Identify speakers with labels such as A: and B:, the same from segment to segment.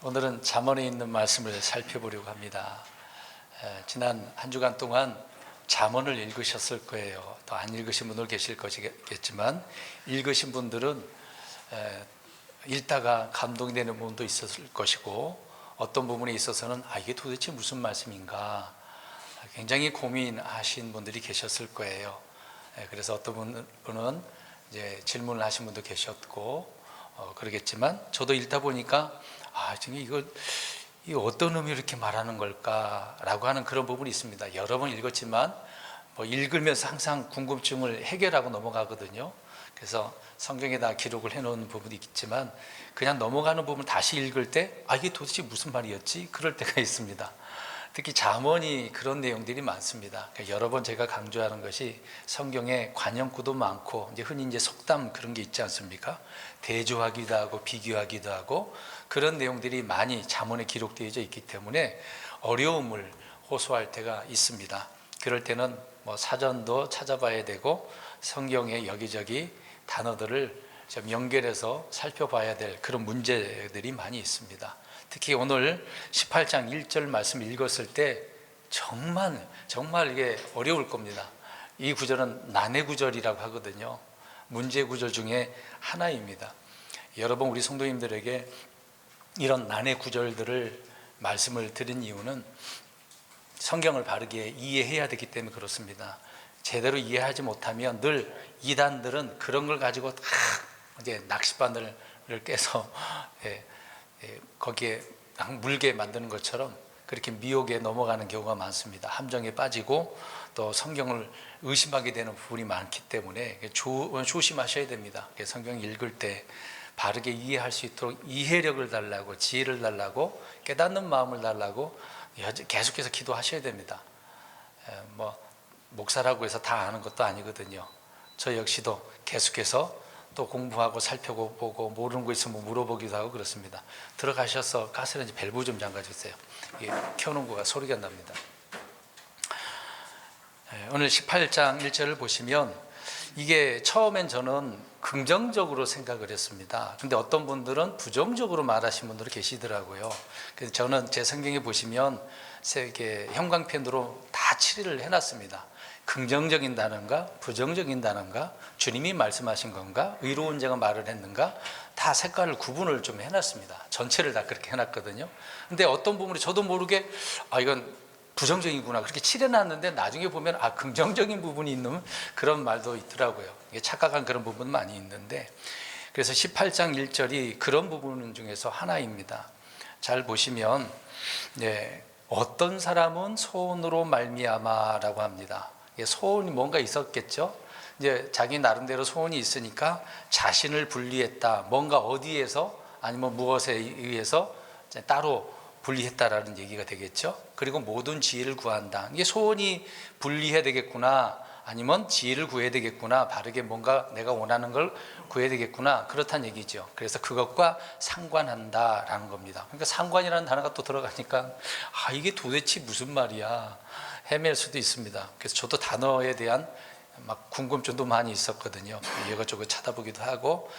A: 오늘은 잠언에 있는 말씀을 살펴보려고 합니다. 지난 한 주간 동안 잠언을 읽으셨을 거예요. 또 안 읽으신 분들 계실 것이겠지만 읽으신 분들은 읽다가 감동이 되는 부분도 있었을 것이고, 어떤 부분에 있어서는 이게 도대체 무슨 말씀인가 굉장히 고민하신 분들이 계셨을 거예요. 그래서 어떤 분은 이제 질문을 하신 분도 계셨고 그러겠지만, 저도 읽다 보니까 지금 이 어떤 의미로 이렇게 말하는 걸까라고 하는 그런 부분이 있습니다. 여러 번 읽었지만 읽으면서 항상 궁금증을 해결하고 넘어가거든요. 그래서 성경에다 기록을 해놓은 부분이 있지만, 그냥 넘어가는 부분 다시 읽을 때 이게 도대체 무슨 말이었지? 그럴 때가 있습니다. 특히 잠언이 그런 내용들이 많습니다. 그러니까 여러 번 제가 강조하는 것이, 성경에 관용구도 많고 이제 흔히 이제 속담 그런 게 있지 않습니까? 대조하기도 하고 비교하기도 하고 그런 내용들이 많이 잠언에 기록되어져 있기 때문에 어려움을 호소할 때가 있습니다. 그럴 때는 사전도 찾아봐야 되고 성경의 여기저기 단어들을 좀 연결해서 살펴봐야 될 그런 문제들이 많이 있습니다. 특히 오늘 18장 1절 말씀 읽었을 때 정말 이게 어려울 겁니다. 이 구절은 난해 구절이라고 하거든요. 문제 구절 중에 하나입니다. 여러분, 우리 성도님들에게 이런 난해 구절들을 말씀을 드린 이유는 성경을 바르게 이해해야 되기 때문에 그렇습니다. 제대로 이해하지 못하면 늘 이단들은 그런 걸 가지고 이제 낚싯바늘을 깨서 거기에 물게 만드는 것처럼 그렇게 미혹에 넘어가는 경우가 많습니다. 함정에 빠지고 또 성경을 의심하게 되는 부분이 많기 때문에 조심하셔야 됩니다. 성경 읽을 때 바르게 이해할 수 있도록 이해력을 달라고, 지혜를 달라고, 깨닫는 마음을 달라고 계속해서 기도하셔야 됩니다. 목사라고 해서 다 아는 것도 아니거든요. 저 역시도 계속해서 또 공부하고 살펴보고 모르는 거 있으면 물어보기도 하고 그렇습니다. 들어가셔서 가스레인지 밸브 좀 잠가주세요. 켜놓은 거가 소리가 납니다. 오늘 18장 1절을 보시면, 이게 처음엔 저는 긍정적으로 생각을 했습니다. 근데 어떤 분들은 부정적으로 말하신 분들이 계시더라고요. 그래서 저는 제 성경에 보시면 형광펜으로 다 칠을 해놨습니다. 긍정적인 단어인가 부정적인 단어인가, 주님이 말씀하신 건가, 의로운 자가 말을 했는가, 다 색깔을 구분을 좀 해놨습니다. 전체를 다 그렇게 해놨거든요. 근데 어떤 부분이 저도 모르게 이건 부정적이구나 그렇게 칠해놨는데, 나중에 보면 긍정적인 부분이 있는 그런 말도 있더라고요. 이게 착각한 그런 부분 많이 있는데, 그래서 18장 1절이 그런 부분 중에서 하나입니다. 잘 보시면 어떤 사람은 소원으로 말미암아라고 합니다. 소원이 뭔가 있었겠죠. 이제 자기 나름대로 소원이 있으니까 자신을 분리했다, 뭔가 어디에서 아니면 무엇에 의해서 따로 분리했다라는 얘기가 되겠죠. 그리고 모든 지혜를 구한다. 이게 소원이 분리해야 되겠구나, 아니면 지혜를 구해야 되겠구나, 바르게 뭔가 내가 원하는 걸 구해야 되겠구나, 그렇다는 얘기죠. 그래서 그것과 상관한다라는 겁니다. 그러니까 상관이라는 단어가 또 들어가니까 이게 도대체 무슨 말이야 헤맬 수도 있습니다. 그래서 저도 단어에 대한 궁금증도 많이 있었거든요. 이것저것 찾아보기도 하고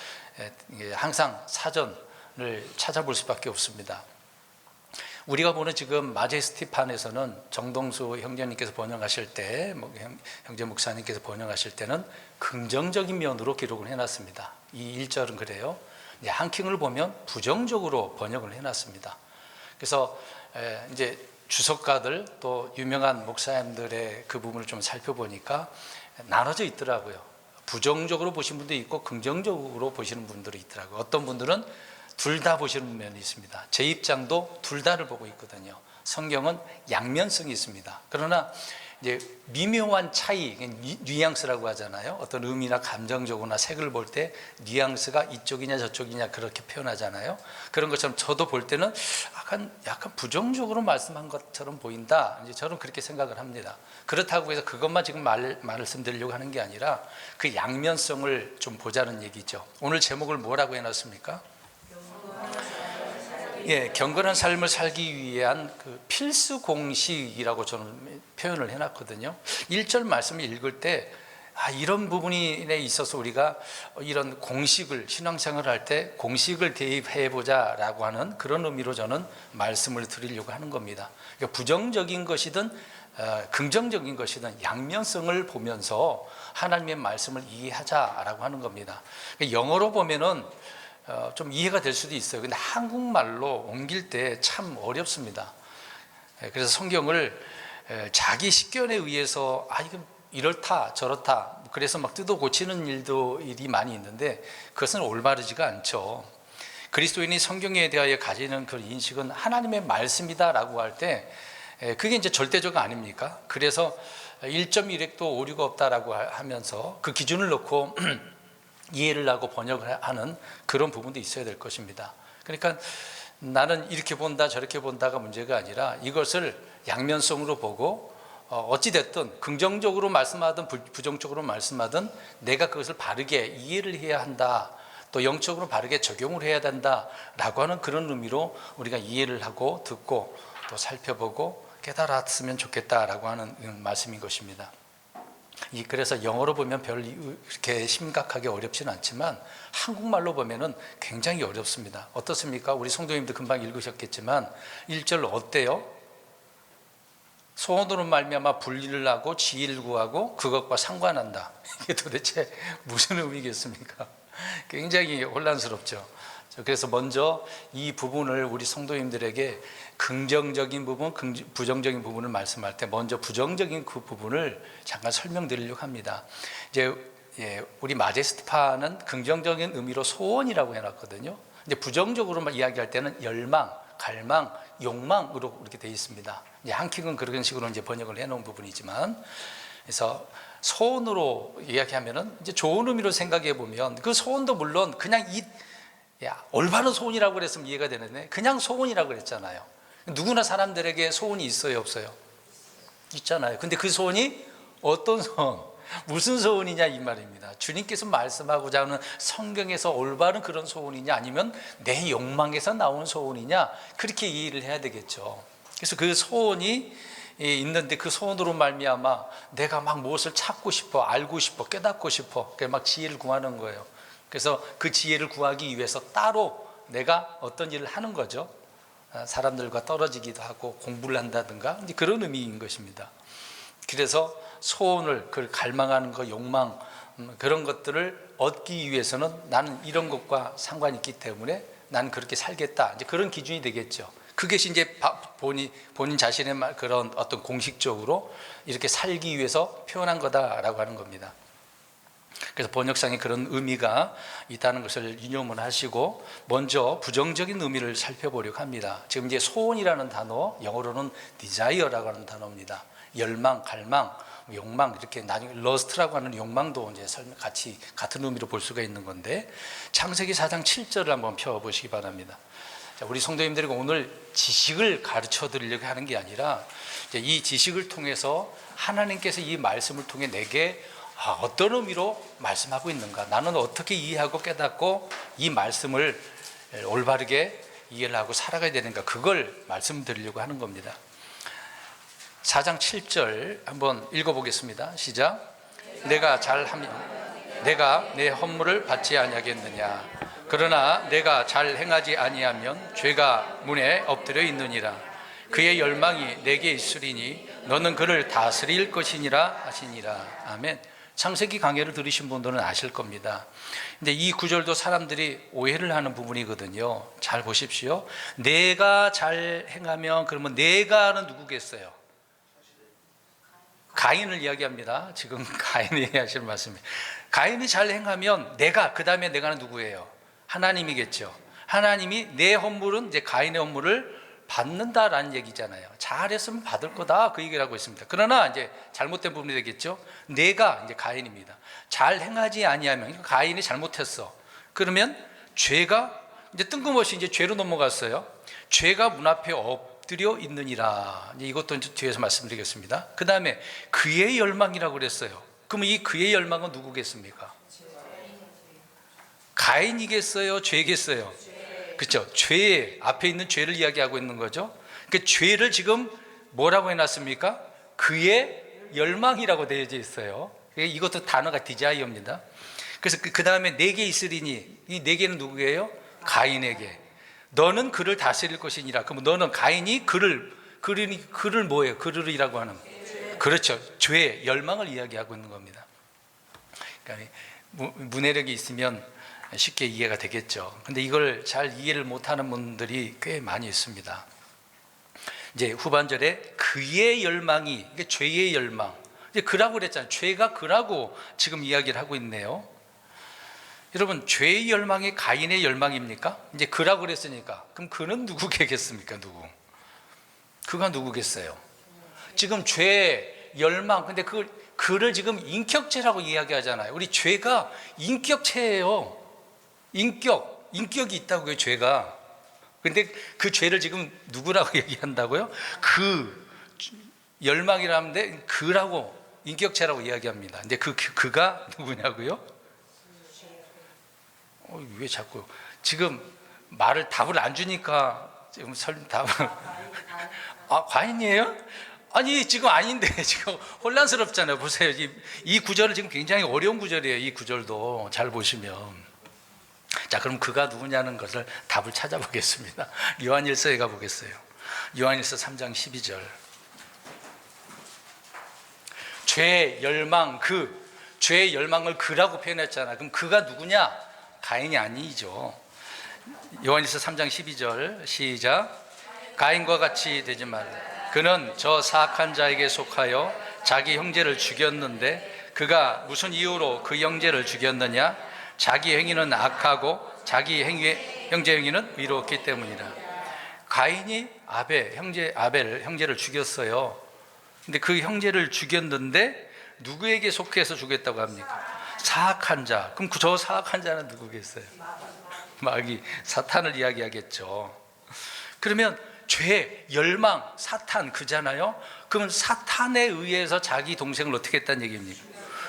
A: 항상 사전을 찾아볼 수밖에 없습니다. 우리가 보는 지금 마제스티판에서는 정동수 형제님께서 번역하실 때, 형제 목사님께서 번역하실 때는 긍정적인 면으로 기록을 해놨습니다. 이 1절은 그래요. 한킹을 보면 부정적으로 번역을 해놨습니다. 그래서 이제 주석가들 또 유명한 목사님들의 그 부분을 좀 살펴보니까 나눠져 있더라고요. 부정적으로 보시는 분도 있고 긍정적으로 보시는 분들이 있더라고요. 어떤 분들은 둘 다 보시는 면이 있습니다. 제 입장도 둘 다를 보고 있거든요. 성경은 양면성이 있습니다. 그러나 이제 미묘한 차이, 뉘앙스라고 하잖아요. 어떤 의미나 감정적으로나 색을 볼 때 뉘앙스가 이쪽이냐 저쪽이냐 그렇게 표현하잖아요. 그런 것처럼 저도 볼 때는 약간 부정적으로 말씀한 것처럼 보인다, 이제 저는 그렇게 생각을 합니다. 그렇다고 해서 그것만 지금 말씀드리려고 하는 게 아니라 그 양면성을 좀 보자는 얘기죠. 오늘 제목을 뭐라고 해놨습니까? 경건한 삶을 살기 위한 그 필수 공식이라고 저는 표현을 해놨거든요. 1절 말씀을 읽을 때 이런 부분에 있어서 우리가 이런 공식을 신앙생활을 할 때 공식을 대입해 보자라고 하는 그런 의미로 저는 말씀을 드리려고 하는 겁니다. 그러니까 부정적인 것이든 긍정적인 것이든 양면성을 보면서 하나님의 말씀을 이해하자라고 하는 겁니다. 그러니까 영어로 보면은 좀 이해가 될 수도 있어요. 근데 한국말로 옮길 때 참 어렵습니다. 그래서 성경을 자기 식견에 의해서 이건 이렇다 저렇다 그래서 막 뜯어 고치는 일이 많이 있는데 그것은 올바르지가 않죠. 그리스도인이 성경에 대하여 가지는 그 인식은 하나님의 말씀이다라고 할 때 그게 이제 절대적 아닙니까? 그래서 1.1핵도 오류가 없다라고 하면서 그 기준을 놓고 이해를 하고 번역을 하는 그런 부분도 있어야 될 것입니다. 그러니까 나는 이렇게 본다 저렇게 본다가 문제가 아니라 이것을 양면성으로 보고 어찌됐든 긍정적으로 말씀하든 부정적으로 말씀하든 내가 그것을 바르게 이해를 해야 한다, 또 영적으로 바르게 적용을 해야 된다라고 하는 그런 의미로 우리가 이해를 하고 듣고 또 살펴보고 깨달았으면 좋겠다라고 하는 말씀인 것입니다. 그래서 영어로 보면 별 이렇게 심각하게 어렵지는 않지만 한국말로 보면은 굉장히 어렵습니다. 어떻습니까? 우리 성도님들 금방 읽으셨겠지만 1절 어때요? 소원으로 말미암아 분리를 하고 지위를 구하고 그것과 상관한다. 이게 도대체 무슨 의미겠습니까? 굉장히 혼란스럽죠. 그래서 먼저 이 부분을 우리 성도님들에게 긍정적인 부분, 부정적인 부분을 말씀할 때 먼저 부정적인 그 부분을 잠깐 설명드리려고 합니다. 이제 우리 마제스트파는 긍정적인 의미로 소원이라고 해놨거든요. 근데 부정적으로만 이야기할 때는 열망, 갈망, 욕망으로 이렇게 되어 있습니다. 이제 한킥은 그런 식으로 이제 번역을 해놓은 부분이지만, 그래서 소원으로 이야기하면은 이제 좋은 의미로 생각해 보면 그 소원도 물론 그냥 올바른 소원이라고 그랬으면 이해가 되는데 그냥 소원이라고 그랬잖아요. 누구나 사람들에게 소원이 있어요, 없어요? 있잖아요. 근데 그 소원이 어떤 소원, 무슨 소원이냐 이 말입니다. 주님께서 말씀하고자 하는 성경에서 올바른 그런 소원이냐 아니면 내 욕망에서 나온 소원이냐, 그렇게 이해를 해야 되겠죠. 그래서 그 소원이 있는데 그 소원으로 말미암아 내가 막 무엇을 찾고 싶어, 알고 싶어, 깨닫고 싶어, 막 지혜를 구하는 거예요. 그래서 그 지혜를 구하기 위해서 따로 내가 어떤 일을 하는 거죠. 사람들과 떨어지기도 하고 공부를 한다든가 그런 의미인 것입니다. 그래서 소원을, 그걸 갈망하는 것, 욕망, 그런 것들을 얻기 위해서는 나는 이런 것과 상관이 있기 때문에 나는 그렇게 살겠다, 이제 그런 기준이 되겠죠. 그것이 이제 본인 자신의 그런 어떤 공식적으로 이렇게 살기 위해서 표현한 거다라고 하는 겁니다. 그래서 번역상에 그런 의미가 있다는 것을 유념을 하시고 먼저 부정적인 의미를 살펴보려고 합니다. 지금 이제 소원이라는 단어, 영어로는 desire라고 하는 단어입니다. 열망, 갈망, 욕망, 이렇게 나중에 lust라고 하는 욕망도 이제 같이 같은 의미로 볼 수가 있는 건데, 창세기 4장 7절을 한번 펴보시기 바랍니다. 자, 우리 성도님들이 오늘 지식을 가르쳐 드리려고 하는 게 아니라 이 지식을 통해서 하나님께서 이 말씀을 통해 내게 어떤 의미로 말씀하고 있는가, 나는 어떻게 이해하고 깨닫고 이 말씀을 올바르게 이해를 하고 살아가야 되는가, 그걸 말씀드리려고 하는 겁니다. 4장 7절 한번 읽어보겠습니다. 시작. 내가 잘하면 내가 내 헌물을 받지 아니하겠느냐, 그러나 내가 잘 행하지 아니하면 죄가 문에 엎드려 있느니라. 그의 열망이 내게 있으리니 너는 그를 다스릴 것이니라 하시니라. 아멘. 창세기 강해를 들으신 분들은 아실 겁니다. 근데 이 구절도 사람들이 오해를 하는 부분이거든요. 잘 보십시오. 내가 잘 행하면, 그러면 내가는 누구겠어요? 가인을 이야기합니다. 지금 가인이 얘기하실 말씀이에요. 가인이 잘 행하면 내가, 그 다음에 내가는 누구예요? 하나님이겠죠. 하나님이 내 헌물은 이제 가인의 헌물을 받는다라는 얘기잖아요. 잘했으면 받을 거다, 그 얘기를 하고 있습니다. 그러나 이제 잘못된 부분이 되겠죠. 내가 이제 가인입니다. 잘 행하지 아니하면, 가인이 잘못했어. 그러면 죄가 이제 뜬금없이 이제 죄로 넘어갔어요. 죄가 문 앞에 엎드려 있느니라. 이것도 이제 뒤에서 말씀드리겠습니다. 그 다음에 그의 열망이라고 그랬어요. 그럼 이 그의 열망은 누구겠습니까? 가인이겠어요? 죄겠어요? 그렇죠. 죄, 앞에 있는 죄를 이야기하고 있는 거죠. 그 죄를 지금 뭐라고 해놨습니까? 그의 열망이라고 되어져 있어요. 이것도 단어가 디자이어입니다. 그래서 그 다음에 내게 있으리니, 이 내게는 누구예요? 가인에게. 너는 그를 다스릴 것이니라. 그럼 너는 가인이 그를 뭐예요? 그를이라고 하는, 그렇죠, 죄, 열망을 이야기하고 있는 겁니다. 그러니까 문해력이 있으면 쉽게 이해가 되겠죠. 근데 이걸 잘 이해를 못하는 분들이 꽤 많이 있습니다. 이제 후반절에 그의 열망이, 이게 죄의 열망, 이제 그라고 그랬잖아요. 죄가 그라고 지금 이야기를 하고 있네요. 여러분, 죄의 열망이 가인의 열망입니까? 이제 그라고 그랬으니까 그럼 그는 누구겠습니까? 그가 누구겠어요? 지금 죄, 열망, 근데 그를 지금 인격체라고 이야기하잖아요. 우리 죄가 인격체예요. 인격이 있다고요, 죄가. 근데 그 죄를 지금 누구라고 얘기한다고요? 그 열망이라는데 그라고, 인격체라고 이야기합니다. 근데 그가 누구냐고요? 왜 자꾸 지금 답을 안 주니까 지금 답을 과인이에요? 아니 지금 아닌데 지금 혼란스럽잖아요. 보세요. 이 구절은 지금 굉장히 어려운 구절이에요. 이 구절도 잘 보시면. 자, 그럼 그가 누구냐는 것을 답을 찾아보겠습니다. 요한일서에 가보겠어요. 요한일서 3장 12절. 죄, 열망, 죄의 열망을 그라고 표현했잖아요. 그럼 그가 누구냐? 가인이 아니죠. 요한일서 3장 12절 시작. 가인과 같이 되지 말라. 그는 저 사악한 자에게 속하여 자기 형제를 죽였는데 그가 무슨 이유로 그 형제를 죽였느냐? 자기 행위는 악하고 자기 형제 행위는 의롭기 때문이라. 가인이 아벨 형제를 죽였어요. 근데 그 형제를 죽였는데 누구에게 속해서 죽였다고 합니까? 사악한 자. 그럼 저 사악한 자는 누구겠어요? 마귀, 사탄을 이야기하겠죠. 그러면 죄, 열망, 사탄 그잖아요. 그러면 사탄에 의해서 자기 동생을 어떻게 했다는 얘기입니까?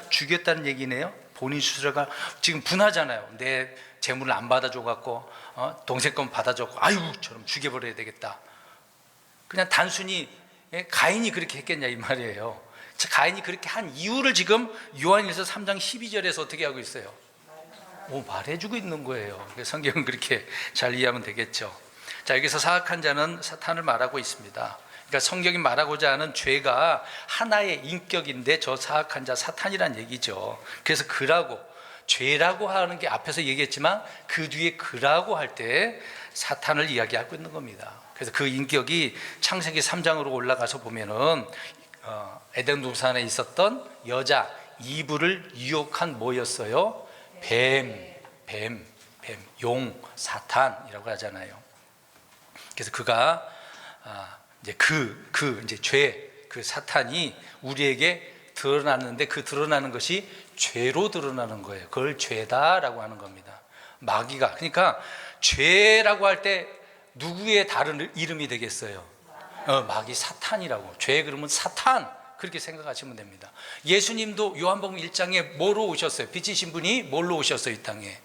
A: 죽였다는 얘기네요. 본인 스스로가 지금 분하잖아요. 내 재물을 안 받아줘갖고 동생 건 받아줬고 아유처럼 죽여버려야 되겠다. 그냥 단순히 가인이 그렇게 했겠냐 이 말이에요. 가인이 그렇게 한 이유를 지금 요한일서 3장 12절에서 어떻게 하고 있어요? 말해주고 있는 거예요. 성경은 그렇게 잘 이해하면 되겠죠. 자, 여기서 사악한 자는 사탄을 말하고 있습니다. 그러니까 성경이 말하고자 하는 죄가 하나의 인격인데 저 사악한 자 사탄이란 얘기죠. 그래서 그라고, 죄라고 하는 게 앞에서 얘기했지만 그 뒤에 그라고 할 때 사탄을 이야기하고 있는 겁니다. 그래서 그 인격이 창세기 3장으로 올라가서 보면은 에덴 동산에 있었던 여자 이브를 유혹한 뭐였어요? 뱀, 용, 사탄이라고 하잖아요. 그래서 그가 이제 이제 죄, 그 사탄이 우리에게 드러났는데 그 드러나는 것이 죄로 드러나는 거예요. 그걸 죄다라고 하는 겁니다. 마귀가, 그러니까 죄라고 할 때 누구의 다른 이름이 되겠어요? 마귀, 사탄이라고. 죄 그러면 사탄, 그렇게 생각하시면 됩니다. 예수님도 요한복음 1장에 뭐로 오셨어요? 빛이신 분이 뭘로 오셨어요? 이 땅에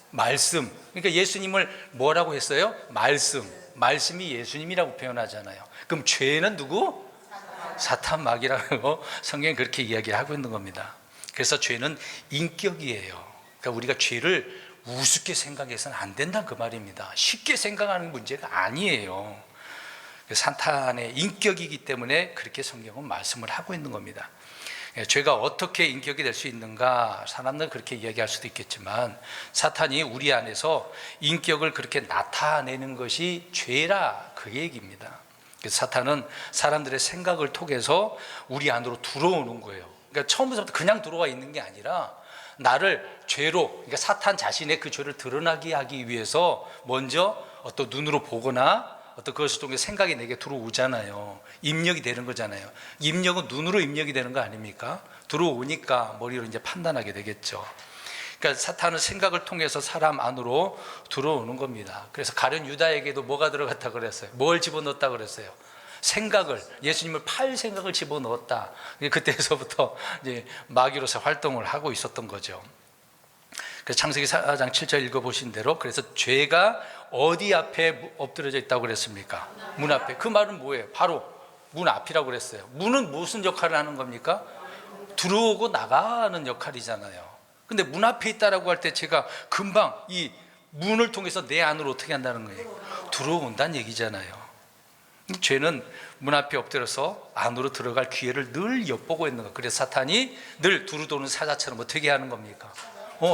A: 말씀. 그러니까 예수님을 뭐라고 했어요? 말씀이 예수님이라고 표현하잖아요. 그럼 죄는 누구? 사탄, 마귀라고 성경이 그렇게 이야기하고 있는 겁니다. 그래서 죄는 인격이에요. 그러니까 우리가 죄를 우습게 생각해서는 안 된다 그 말입니다. 쉽게 생각하는 문제가 아니에요. 사탄의 인격이기 때문에 그렇게 성경은 말씀을 하고 있는 겁니다. 죄가 어떻게 인격이 될 수 있는가? 사람들은 그렇게 이야기할 수도 있겠지만 사탄이 우리 안에서 인격을 그렇게 나타내는 것이 죄라 그 얘기입니다. 그래서 사탄은 사람들의 생각을 통해서 우리 안으로 들어오는 거예요. 그러니까 처음부터 그냥 들어와 있는 게 아니라 나를 죄로, 그러니까 사탄 자신의 그 죄를 드러나게 하기 위해서 먼저 어떤 눈으로 보거나 어떤 그것을 통해 생각이 내게 들어오잖아요. 입력이 되는 거잖아요. 입력은 눈으로 입력이 되는 거 아닙니까? 들어오니까 머리로 이제 판단하게 되겠죠. 그러니까 사탄은 생각을 통해서 사람 안으로 들어오는 겁니다. 그래서 가룟 유다에게도 뭐가 들어갔다 그랬어요? 뭘 집어넣었다 그랬어요? 생각을, 예수님을 팔 생각을 집어넣었다. 그때서부터 이제 마귀로서 활동을 하고 있었던 거죠. 그래서 창세기 4장 7절 읽어보신 대로, 그래서 죄가 어디 앞에 엎드려져 있다고 그랬습니까? 문 앞에. 그 말은 뭐예요? 바로 문 앞이라고 그랬어요. 문은 무슨 역할을 하는 겁니까? 들어오고 나가는 역할이잖아요. 근데 문 앞에 있다라고 할 때 제가 금방 이 문을 통해서 내 안으로 어떻게 한다는 거예요? 들어온다는 얘기잖아요. 죄는 문 앞에 엎드려서 안으로 들어갈 기회를 늘 엿보고 있는 거. 그래서 사탄이 늘 두루도는 사자처럼 어떻게 하는 겁니까?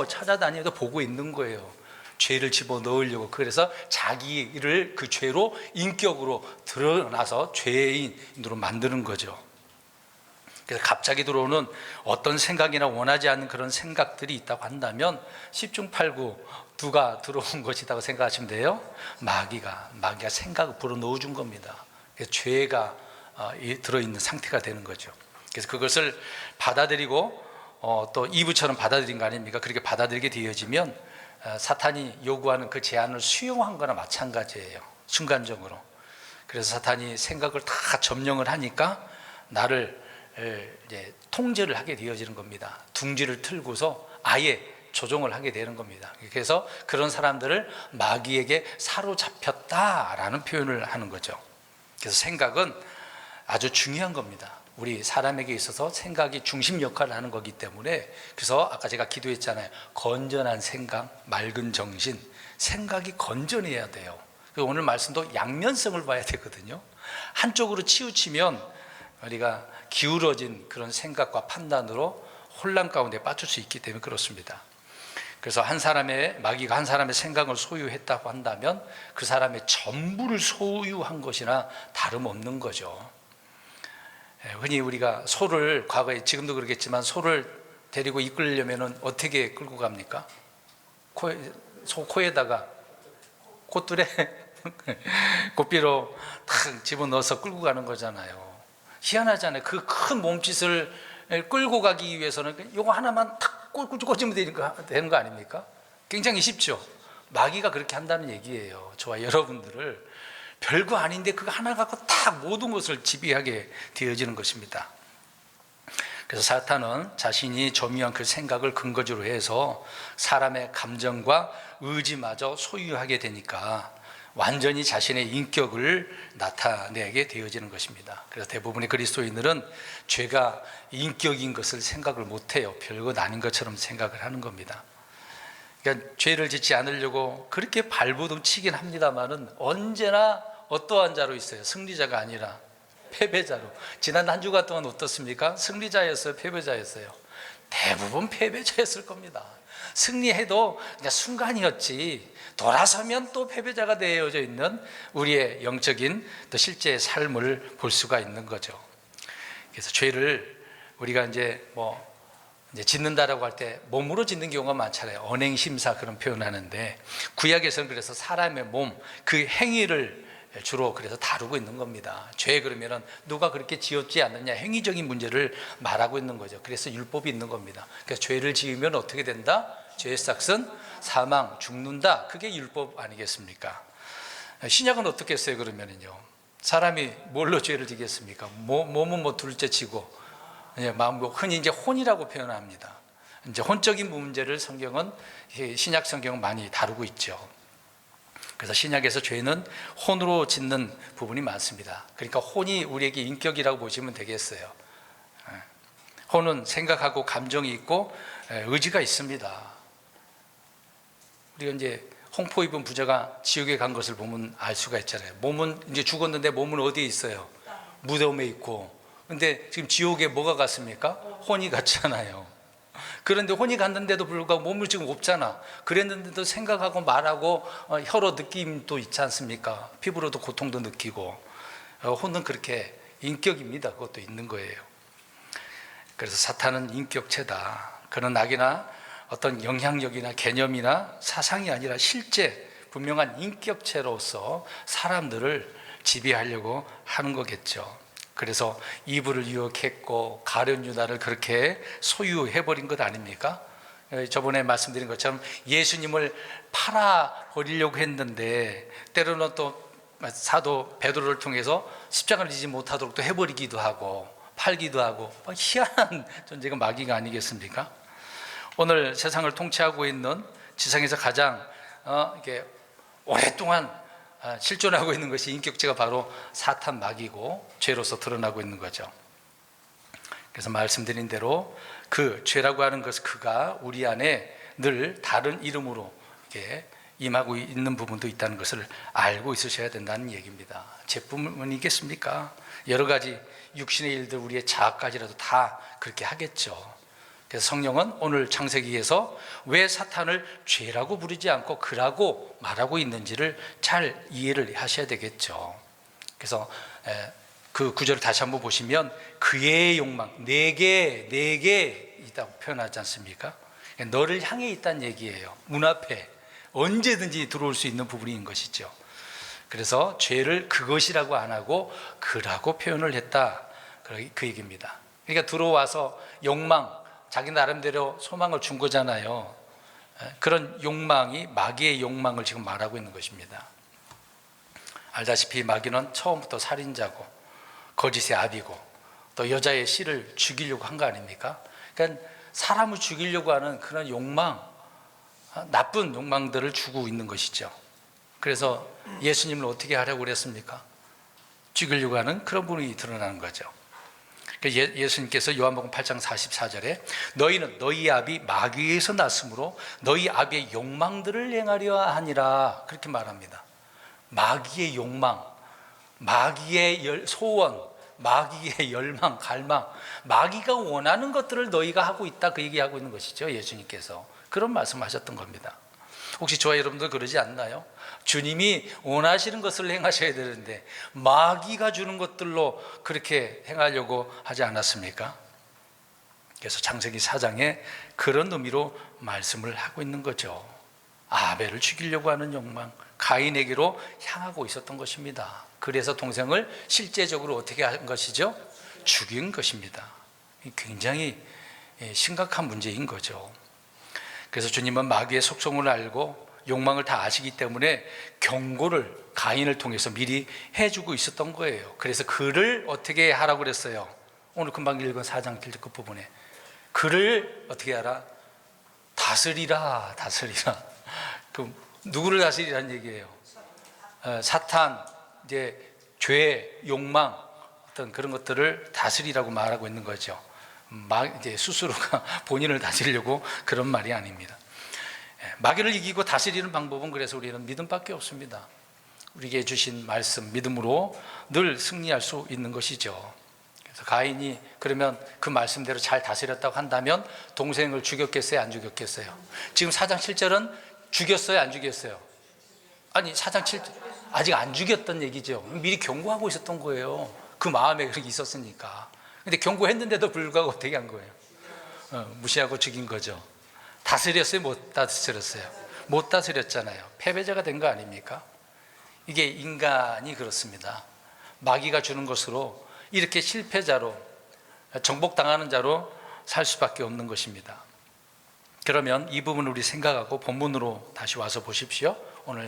A: 찾아다니면서 보고 있는 거예요. 죄를 집어넣으려고. 그래서 자기를 그 죄로 인격으로 드러나서 죄인으로 만드는 거죠. 그래서 갑자기 들어오는 어떤 생각이나 원하지 않는 그런 생각들이 있다고 한다면 10중 8구 누가 들어온 것이라고 생각하시면 돼요? 마귀가 생각을 불어넣어 준 겁니다. 그래서 죄가 들어있는 상태가 되는 거죠. 그래서 그것을 받아들이고 또 이브처럼 받아들인 거 아닙니까? 그렇게 받아들이게 되어지면 사탄이 요구하는 그 제안을 수용한 거나 마찬가지예요. 순간적으로. 그래서 사탄이 생각을 다 점령을 하니까 나를 이제 통제를 하게 되어지는 겁니다. 둥지를 틀고서 아예 조종을 하게 되는 겁니다. 그래서 그런 사람들을 마귀에게 사로잡혔다라는 표현을 하는 거죠. 그래서 생각은 아주 중요한 겁니다. 우리 사람에게 있어서 생각이 중심 역할을 하는 거기 때문에, 그래서 아까 제가 기도했잖아요. 건전한 생각, 맑은 정신. 생각이 건전해야 돼요. 오늘 말씀도 양면성을 봐야 되거든요. 한쪽으로 치우치면 우리가 기울어진 그런 생각과 판단으로 혼란 가운데 빠질 수 있기 때문에 그렇습니다. 그래서 마귀가 한 사람의 생각을 소유했다고 한다면 그 사람의 전부를 소유한 것이나 다름없는 거죠. 흔히 우리가 소를, 과거에 지금도 그렇겠지만 소를 데리고 이끌려면 어떻게 끌고 갑니까? 소 코에다가 콧줄에 고삐로 탁 집어넣어서 끌고 가는 거잖아요. 희한하잖아요. 그 큰 몸짓을 끌고 가기 위해서는 이거 하나만 탁 꽂으면 되는 거 아닙니까? 굉장히 쉽죠. 마귀가 그렇게 한다는 얘기예요. 저와 여러분들을 별거 아닌데 그거 하나 갖고 딱 모든 것을 지배하게 되어지는 것입니다. 그래서 사탄은 자신이 점유한 그 생각을 근거지로 해서 사람의 감정과 의지마저 소유하게 되니까 완전히 자신의 인격을 나타내게 되어지는 것입니다. 그래서 대부분의 그리스도인들은 죄가 인격인 것을 생각을 못해요. 별것 아닌 것처럼 생각을 하는 겁니다. 그러니까 죄를 짓지 않으려고 그렇게 발버둥 치긴 합니다만은 언제나 어떠한 자로 있어요? 승리자가 아니라 패배자로. 지난 한 주간 동안 어떻습니까? 승리자였어요? 패배자였어요? 대부분 패배자였을 겁니다. 승리해도 그냥 순간이었지, 돌아서면 또 패배자가 되어져 있는 우리의 영적인 또 실제의 삶을 볼 수가 있는 거죠. 그래서 죄를 우리가 이제 짓는다라고 할 때 몸으로 짓는 경우가 많잖아요. 언행심사 그런 표현하는데, 구약에서는 그래서 사람의 몸, 그 행위를 주로 그래서 다루고 있는 겁니다. 죄 그러면은 누가 그렇게 지었지 않느냐, 행위적인 문제를 말하고 있는 거죠. 그래서 율법이 있는 겁니다. 그래서 죄를 지으면 어떻게 된다? 죄의 삭은 사망, 죽는다. 그게 율법 아니겠습니까? 신약은 어떻게 했어요? 그러면은요, 사람이 뭘로 죄를 지겠습니까? 몸은 둘째 치고, 흔히 이제 혼이라고 표현합니다. 이제 혼적인 문제를 성경은, 신약 성경은 많이 다루고 있죠. 그래서 신약에서 죄는 혼으로 짓는 부분이 많습니다. 그러니까 혼이 우리에게 인격이라고 보시면 되겠어요. 혼은 생각하고 감정이 있고 의지가 있습니다. 우리가 이제 홍포 입은 부자가 지옥에 간 것을 보면 알 수가 있잖아요. 몸은 이제 죽었는데 몸은 어디에 있어요? 무덤에 있고. 근데 지금 지옥에 뭐가 갔습니까? 혼이 갔잖아요. 그런데 혼이 갔는데도 불구하고 몸을 지금 없잖아. 그랬는데도 생각하고 말하고 혀로 느낌도 있지 않습니까? 피부로도 고통도 느끼고. 혼은 그렇게 인격입니다. 그것도 있는 거예요. 그래서 사탄은 인격체다. 그는 악이나 어떤 영향력이나 개념이나 사상이 아니라 실제 분명한 인격체로서 사람들을 지배하려고 하는 거겠죠. 그래서 이브를 유혹했고 가룟 유다를 그렇게 소유해버린 것 아닙니까? 저번에 말씀드린 것처럼 예수님을 팔아버리려고 했는데 때로는 또 사도 베드로를 통해서 십자가를 지지 못하도록 또 해버리기도 하고 팔기도 하고, 희한한 존재가 마귀가 아니겠습니까? 오늘 세상을 통치하고 있는 지상에서 가장 이렇게 오랫동안 실존하고 있는 것이 인격체가 바로 사탄 마귀고 죄로서 드러나고 있는 거죠. 그래서 말씀드린 대로 그 죄라고 하는 것은 그가 우리 안에 늘 다른 이름으로 이렇게 임하고 있는 부분도 있다는 것을 알고 있으셔야 된다는 얘기입니다. 죄뿐이겠습니까? 여러 가지 육신의 일들, 우리의 자아까지라도 다 그렇게 하겠죠. 그래서 성령은 오늘 창세기에서 왜 사탄을 죄라고 부르지 않고 그라고 말하고 있는지를 잘 이해를 하셔야 되겠죠. 그래서 그 구절을 다시 한번 보시면 그의 욕망, 내게 있다고 표현하지 않습니까? 너를 향해 있다는 얘기예요. 문 앞에 언제든지 들어올 수 있는 부분인 것이죠. 그래서 죄를 그것이라고 안 하고 그라고 표현을 했다, 그 얘기입니다. 그러니까 들어와서 욕망, 자기 나름대로 소망을 준 거잖아요. 그런 욕망이 마귀의 욕망을 지금 말하고 있는 것입니다. 알다시피 마귀는 처음부터 살인자고 거짓의 아비고 또 여자의 씨를 죽이려고 한 거 아닙니까? 그러니까 사람을 죽이려고 하는 그런 욕망, 나쁜 욕망들을 주고 있는 것이죠. 그래서 예수님을 어떻게 하려고 그랬습니까? 죽이려고 하는 그런 분이 드러나는 거죠. 예수님께서 요한복음 8장 44절에 너희는 너희 아비 마귀에서 났으므로 너희 아비의 욕망들을 행하려 하니라, 그렇게 말합니다. 마귀의 욕망, 마귀의 소원, 마귀의 열망, 갈망, 마귀가 원하는 것들을 너희가 하고 있다, 그 얘기하고 있는 것이죠. 예수님께서 그런 말씀하셨던 겁니다. 혹시 저와 여러분들 그러지 않나요? 주님이 원하시는 것을 행하셔야 되는데 마귀가 주는 것들로 그렇게 행하려고 하지 않았습니까? 그래서 창세기 4장에 그런 의미로 말씀을 하고 있는 거죠. 아벨을 죽이려고 하는 욕망, 가인에게로 향하고 있었던 것입니다. 그래서 동생을 실제적으로 어떻게 한 것이죠? 죽인 것입니다. 굉장히 심각한 문제인 거죠. 그래서 주님은 마귀의 속성을 알고 욕망을 다 아시기 때문에 경고를 가인을 통해서 미리 해주고 있었던 거예요. 그래서 그를 어떻게 하라고 그랬어요? 오늘 금방 읽은 4장 7절 그 부분에 그를 어떻게 하라? 다스리라. 그 누구를 다스리라는 얘기예요? 사탄, 이제 죄, 욕망, 어떤 그런 것들을 다스리라고 말하고 있는 거죠. 이제 스스로가 본인을 다스리려고 그런 말이 아닙니다. 마귀를 이기고 다스리는 방법은 그래서 우리는 믿음밖에 없습니다. 우리에게 주신 말씀, 믿음으로 늘 승리할 수 있는 것이죠. 그래서 가인이 그러면 그 말씀대로 잘 다스렸다고 한다면 동생을 죽였겠어요? 안 죽였겠어요? 지금 4장 7절은 죽였어요? 안 죽였어요? 아니 4장 7절 아직 안 죽였던 얘기죠. 미리 경고하고 있었던 거예요. 그 마음에 그렇게 있었으니까. 근데 경고했는데도 불구하고 어떻게 한 거예요? 무시하고 죽인 거죠. 다스렸어요? 못 다스렸어요? 못 다스렸잖아요. 패배자가 된 거 아닙니까? 이게 인간이 그렇습니다. 마귀가 주는 것으로 이렇게 실패자로, 정복당하는 자로 살 수밖에 없는 것입니다. 그러면 이 부분을 우리 생각하고 본문으로 다시 와서 보십시오. 오늘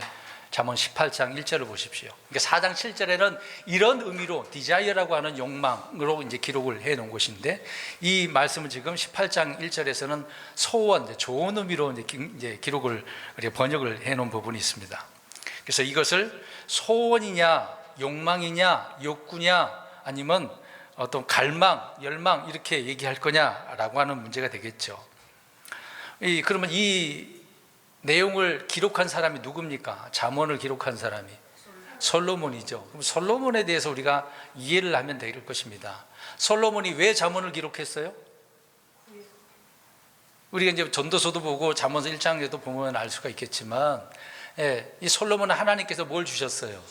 A: 잠언 18장 1절을 보십시오. 그러니까 4장 7절에는 이런 의미로 디자이어라고 하는 욕망으로 이제 기록을 해 놓은 것인데, 이 말씀을 지금 18장 1절에서는 소원, 좋은 의미로 이제 기록을, 번역을 해 놓은 부분이 있습니다. 그래서 이것을 소원이냐, 욕망이냐, 욕구냐, 아니면 어떤 갈망, 열망 이렇게 얘기할 거냐라고 하는 문제가 되겠죠. 그러면 이 내용을 기록한 사람이 누굽니까? 잠언을 기록한 사람이 솔로몬이죠. 그럼 솔로몬에 대해서 우리가 이해를 하면 될 것입니다. 솔로몬이 왜 잠언을 기록했어요? 우리가 이제 전도서도 보고 잠언서 1장에도 보면 알 수가 있겠지만, 이 솔로몬은 하나님께서 뭘 주셨어요?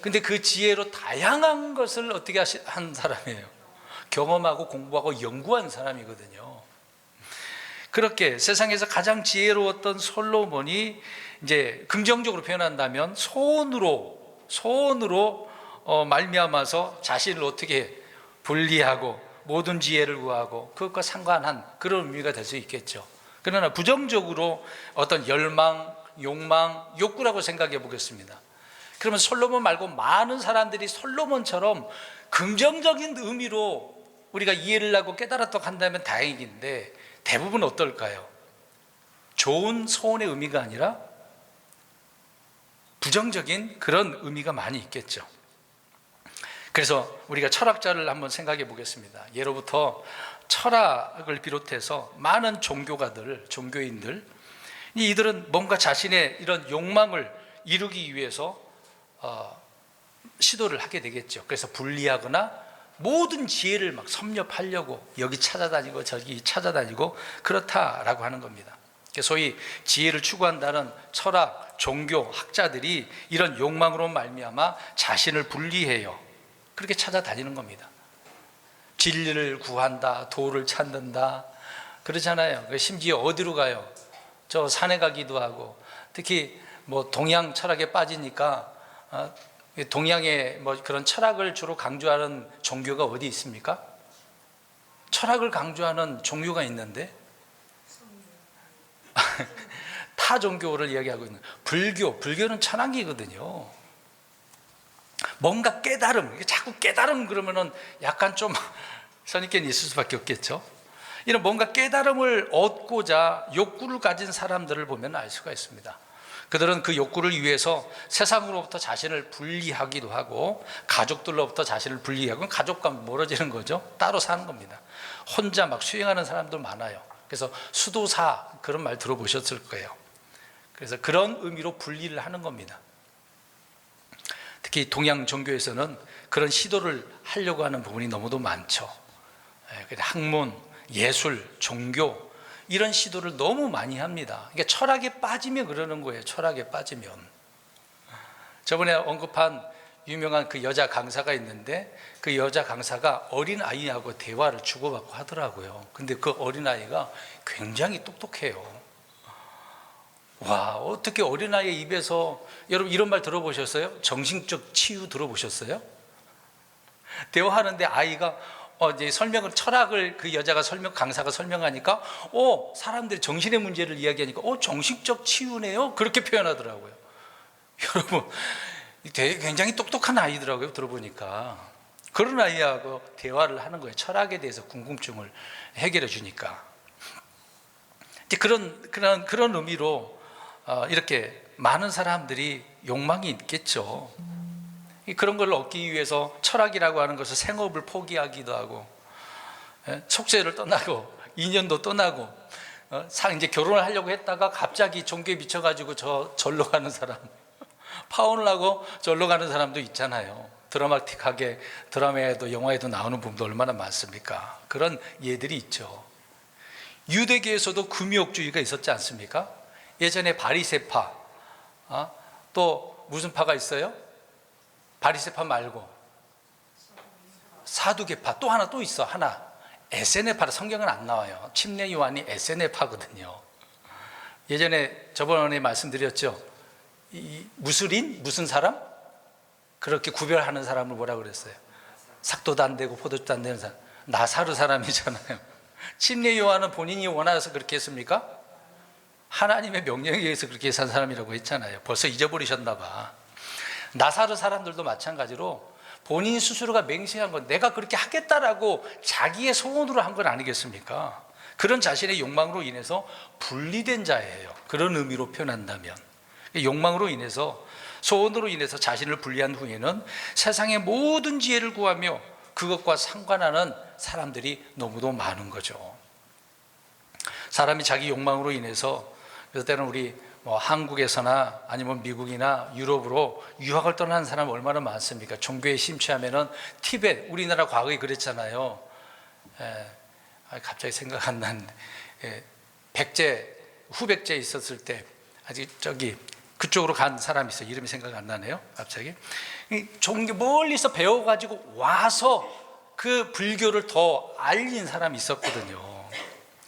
A: 근데 그 지혜로 다양한 것을 어떻게 한 사람이에요? 경험하고 공부하고 연구한 사람이거든요. 그렇게 세상에서 가장 지혜로웠던 솔로몬이 이제 긍정적으로 표현한다면 소원으로 말미암아서 자신을 어떻게 분리하고 모든 지혜를 구하고 그것과 상관한 그런 의미가 될 수 있겠죠. 그러나 부정적으로 어떤 열망, 욕망, 욕구라고 생각해 보겠습니다. 그러면 솔로몬 말고 많은 사람들이 솔로몬처럼 긍정적인 의미로 우리가 이해를 하고 깨달았다고 한다면 다행인데, 대부분 어떨까요? 좋은 소원의 의미가 아니라 부정적인 그런 의미가 많이 있겠죠. 그래서 우리가 철학자를 한번 생각해 보겠습니다. 예로부터 철학을 비롯해서 많은 종교가들, 종교인들, 이들은 뭔가 자신의 이런 욕망을 이루기 위해서 시도를 하게 되겠죠. 그래서 분리하거나 모든 지혜를 막 섭렵하려고 여기 찾아다니고 저기 찾아다니고 그렇다라고 하는 겁니다. 소위 지혜를 추구한다는 철학, 종교, 학자들이 이런 욕망으로 말미암아 자신을 분리해요. 그렇게 찾아다니는 겁니다. 진리를 구한다, 도를 찾는다 그러잖아요. 심지어 어디로 가요? 저 산에 가기도 하고, 특히 뭐 동양 철학에 빠지니까 동양의 뭐 그런 철학을 주로 강조하는 종교가 어디 있습니까? 철학을 강조하는 종교가 있는데 타 종교를 이야기하고 있는 불교는 천황기거든요. 뭔가 깨달음, 자꾸 깨달음 그러면은 약간 좀 선입견이 있을 수밖에 없겠죠. 이런 뭔가 깨달음을 얻고자 욕구를 가진 사람들을 보면 알 수가 있습니다. 그들은 그 욕구를 위해서 세상으로부터 자신을 분리하기도 하고, 가족들로부터 자신을 분리하고, 가족과 멀어지는 거죠. 따로 사는 겁니다. 혼자 막 수행하는 사람들 많아요. 그래서 수도사 그런 말 들어보셨을 거예요. 그래서 그런 의미로 분리를 하는 겁니다. 특히 동양 종교에서는 그런 시도를 하려고 하는 부분이 너무도 많죠. 학문, 예술, 종교 이런 시도를 너무 많이 합니다. 그러니까 철학에 빠지면 그러는 거예요. 철학에 빠지면. 저번에 언급한 유명한 그 여자 강사가 있는데, 그 여자 강사가 어린 아이하고 대화를 주고받고 하더라고요. 근데 그 어린 아이가 굉장히 똑똑해요. 와, 어떻게 어린아이의 입에서, 여러분 이런 말 들어보셨어요? 정신적 치유 들어보셨어요? 대화하는데 아이가 이제 설명을, 철학을 그 여자가 강사가 설명하니까 사람들이 정신의 문제를 이야기하니까 정신적 치유네요? 그렇게 표현하더라고요. 여러분, 굉장히 똑똑한 아이더라고요. 들어보니까. 그런 아이하고 대화를 하는 거예요. 철학에 대해서 궁금증을 해결해 주니까. 이제 그런 의미로 이렇게 많은 사람들이 욕망이 있겠죠. 그런 걸 얻기 위해서 철학이라고 하는 것을 생업을 포기하기도 하고, 속세를 떠나고 인연도 떠나고, 이제 결혼을 하려고 했다가 갑자기 종교에 미쳐가지고 절로 가는 사람, 파혼을 하고 절로 가는 사람도 있잖아요. 드라마틱하게 드라마에도 영화에도 나오는 부분도 얼마나 많습니까? 그런 예들이 있죠. 유대계에서도 금욕주의가 있었지 않습니까? 예전에 바리새파, 또 무슨 파가 있어요? 바리새파 말고 사두개파, 또 하나 또 있어. 하나 에세네파. 성경은 안 나와요. 침례 요한이 에세네파거든요. 예전에 저번에 말씀드렸죠. 이 무슨 사람? 그렇게 구별하는 사람을 뭐라 그랬어요? 삭도도 안 되고 포도주도 안 되는 사람, 나사르 사람이잖아요. 침례 요한은 본인이 원하서 그렇게 했습니까? 하나님의 명령에 의해서 그렇게 산 사람이라고 했잖아요. 벌써 잊어버리셨나 봐. 나사르 사람들도 마찬가지로 본인 스스로가 맹세한 건, 내가 그렇게 하겠다라고 자기의 소원으로 한 건 아니겠습니까? 그런 자신의 욕망으로 인해서 분리된 자예요. 그런 의미로 표현한다면, 욕망으로 인해서, 소원으로 인해서 자신을 분리한 후에는 세상의 모든 지혜를 구하며 그것과 상관하는 사람들이 너무도 많은 거죠. 사람이 자기 욕망으로 인해서, 그래서 때는 우리 한국에서나 아니면 미국이나 유럽으로 유학을 떠나는 사람 얼마나 많습니까? 종교에 심취하면은 티벳, 우리나라 과거에 그랬잖아요. 갑자기 생각 안 나는데, 후백제 있었을 때 아직 그쪽으로 간 사람이 있어요. 이름이 생각 안 나네요. 갑자기 종교 멀리서 배워가지고 와서 그 불교를 더 알린 사람이 있었거든요.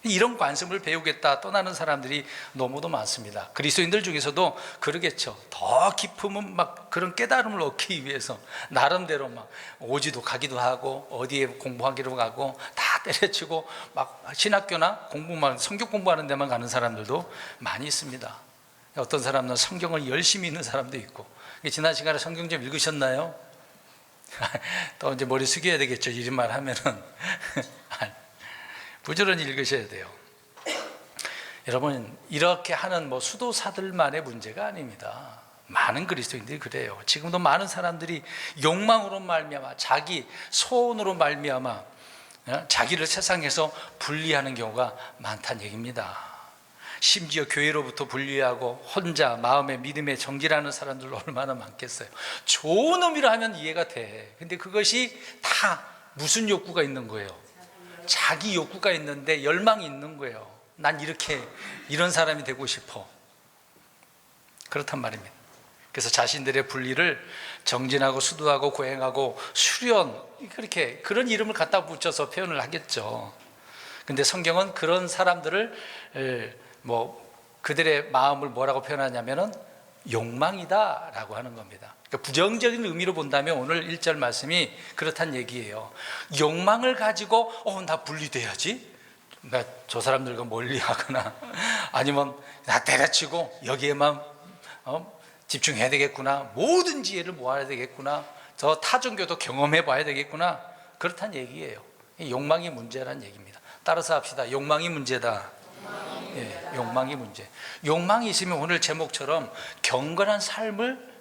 A: 이런 관습을 배우겠다 떠나는 사람들이 너무도 많습니다. 그리스도인들 중에서도 그러겠죠. 더 깊은 막 그런 깨달음을 얻기 위해서 나름대로 막 오지도 가기도 하고, 어디에 공부하기로 가고, 다 때려치고 막 신학교나 성경 공부하는 데만 가는 사람들도 많이 있습니다. 어떤 사람은 성경을 열심히 읽는 사람도 있고. 지난 시간에 성경 좀 읽으셨나요? 또 이제 머리 숙여야 되겠죠. 이런 말 하면은. 부지런히 읽으셔야 돼요. 여러분, 이렇게 하는 수도사들만의 문제가 아닙니다. 많은 그리스도인들이 그래요. 지금도 많은 사람들이 욕망으로 말미암아, 자기 소원으로 말미암아 자기를 세상에서 분리하는 경우가 많다는 얘기입니다. 심지어 교회로부터 분리하고 혼자 마음의 믿음의 정지라는 사람들 얼마나 많겠어요. 좋은 의미로 하면 이해가 돼. 근데 그것이 다 무슨 욕구가 있는 거예요? 자기 욕구가 있는데 열망이 있는 거예요. 난 이런 사람이 되고 싶어. 그렇단 말입니다. 그래서 자신들의 분리를 정진하고 수도하고 고행하고 수련, 그런 이름을 갖다 붙여서 표현을 하겠죠. 근데 성경은 그런 사람들을 그들의 마음을 뭐라고 표현하냐면은 욕망이다라고 하는 겁니다. 그러니까 부정적인 의미로 본다면 오늘 1절 말씀이 그렇다는 얘기예요. 욕망을 가지고 나 분리돼야지, 나 저 사람들과 멀리하거나 아니면 나 때려치고 여기에만 집중해야 되겠구나, 모든 지혜를 모아야 되겠구나, 저 타종교도 경험해 봐야 되겠구나, 그렇다는 얘기예요. 욕망이 문제라는 얘기입니다. 따라서 합시다. 욕망이 문제다. 욕망이 문제. 욕망이 있으면 오늘 제목처럼 경건한 삶을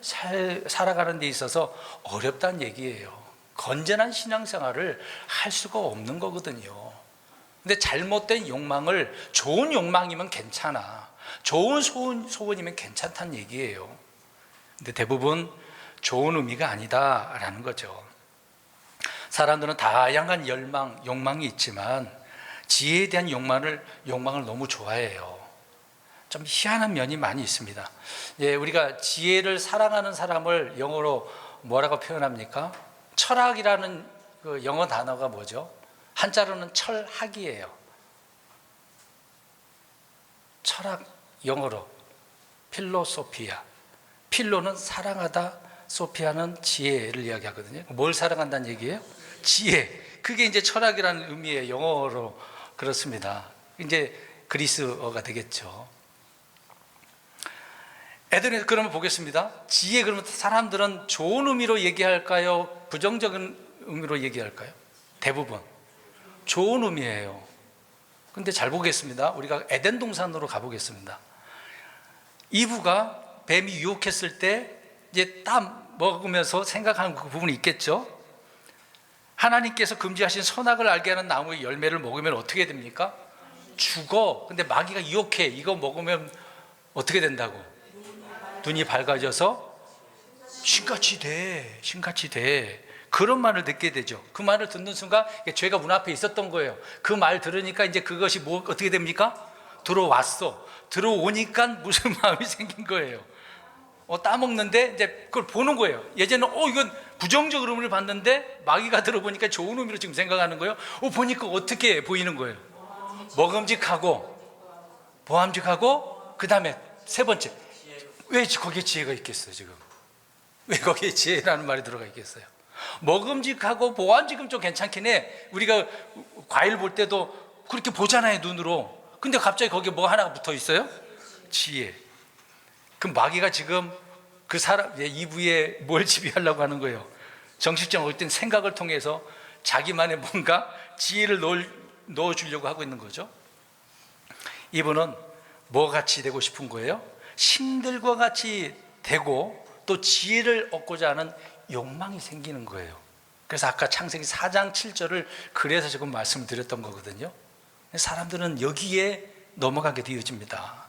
A: 살아가는 데 있어서 어렵다는 얘기예요. 건전한 신앙생활을 할 수가 없는 거거든요. 근데 잘못된 욕망을, 좋은 욕망이면 괜찮아, 좋은 소원이면 괜찮다는 얘기예요. 근데 대부분 좋은 의미가 아니다라는 거죠. 사람들은 다양한 욕망이 있지만 지혜에 대한 욕망을 너무 좋아해요. 좀 희한한 면이 많이 있습니다. 우리가 지혜를 사랑하는 사람을 영어로 뭐라고 표현합니까? 철학이라는 그 영어 단어가 뭐죠? 한자로는 철학이에요. 철학, 영어로 필로소피아. 필로는 사랑하다, 소피아는 지혜를 이야기하거든요. 뭘 사랑한다는 얘기예요? 지혜. 그게 이제 철학이라는 의미의 영어로 그렇습니다. 이제 그리스어가 되겠죠. 에덴에서 그러면 보겠습니다. 지혜, 그러면 사람들은 좋은 의미로 얘기할까요? 부정적인 의미로 얘기할까요? 대부분 좋은 의미예요. 근데 잘 보겠습니다. 우리가 에덴 동산으로 가보겠습니다. 이브가 뱀이 유혹했을 때 이제 딱 먹으면서 생각하는 그 부분이 있겠죠. 하나님께서 금지하신 선악을 알게 하는 나무의 열매를 먹으면 어떻게 됩니까? 죽어. 근데 마귀가 유혹해. 이거 먹으면 어떻게 된다고? 눈이 밝아져서 신같이 돼. 그런 말을 듣게 되죠. 그 말을 듣는 순간 죄가 문 앞에 있었던 거예요. 그 말 들으니까 이제 그것이 어떻게 됩니까? 들어왔어. 들어오니까 무슨 마음이 생긴 거예요? 따먹는데 이제 그걸 보는 거예요. 예전에는 이건 부정적 의미를 봤는데 마귀가 들어보니까 좋은 의미로 지금 생각하는 거예요. 보니까 어떻게 보이는 거예요? 먹음직하고 보암직하고, 그 다음에 세 번째, 왜 거기에 지혜가 있겠어요? 지금 왜 거기에 지혜라는 말이 들어가 있겠어요? 먹음직하고 보암직은 좀 괜찮긴 해. 우리가 과일 볼 때도 그렇게 보잖아요, 눈으로. 근데 갑자기 거기에 뭐 하나가 붙어 있어요? 지혜. 그럼 마귀가 지금 그 사람 이브에 뭘 지배하려고 하는 거예요? 정신적으로 어떤 생각을 통해서 자기만의 뭔가 지혜를 넣어주려고 하고 있는 거죠. 이분은 뭐 같이 되고 싶은 거예요? 신들과 같이 되고 또 지혜를 얻고자 하는 욕망이 생기는 거예요. 그래서 아까 창세기 4장 7절을 그래서 지금 말씀을 드렸던 거거든요. 사람들은 여기에 넘어가게 되어집니다.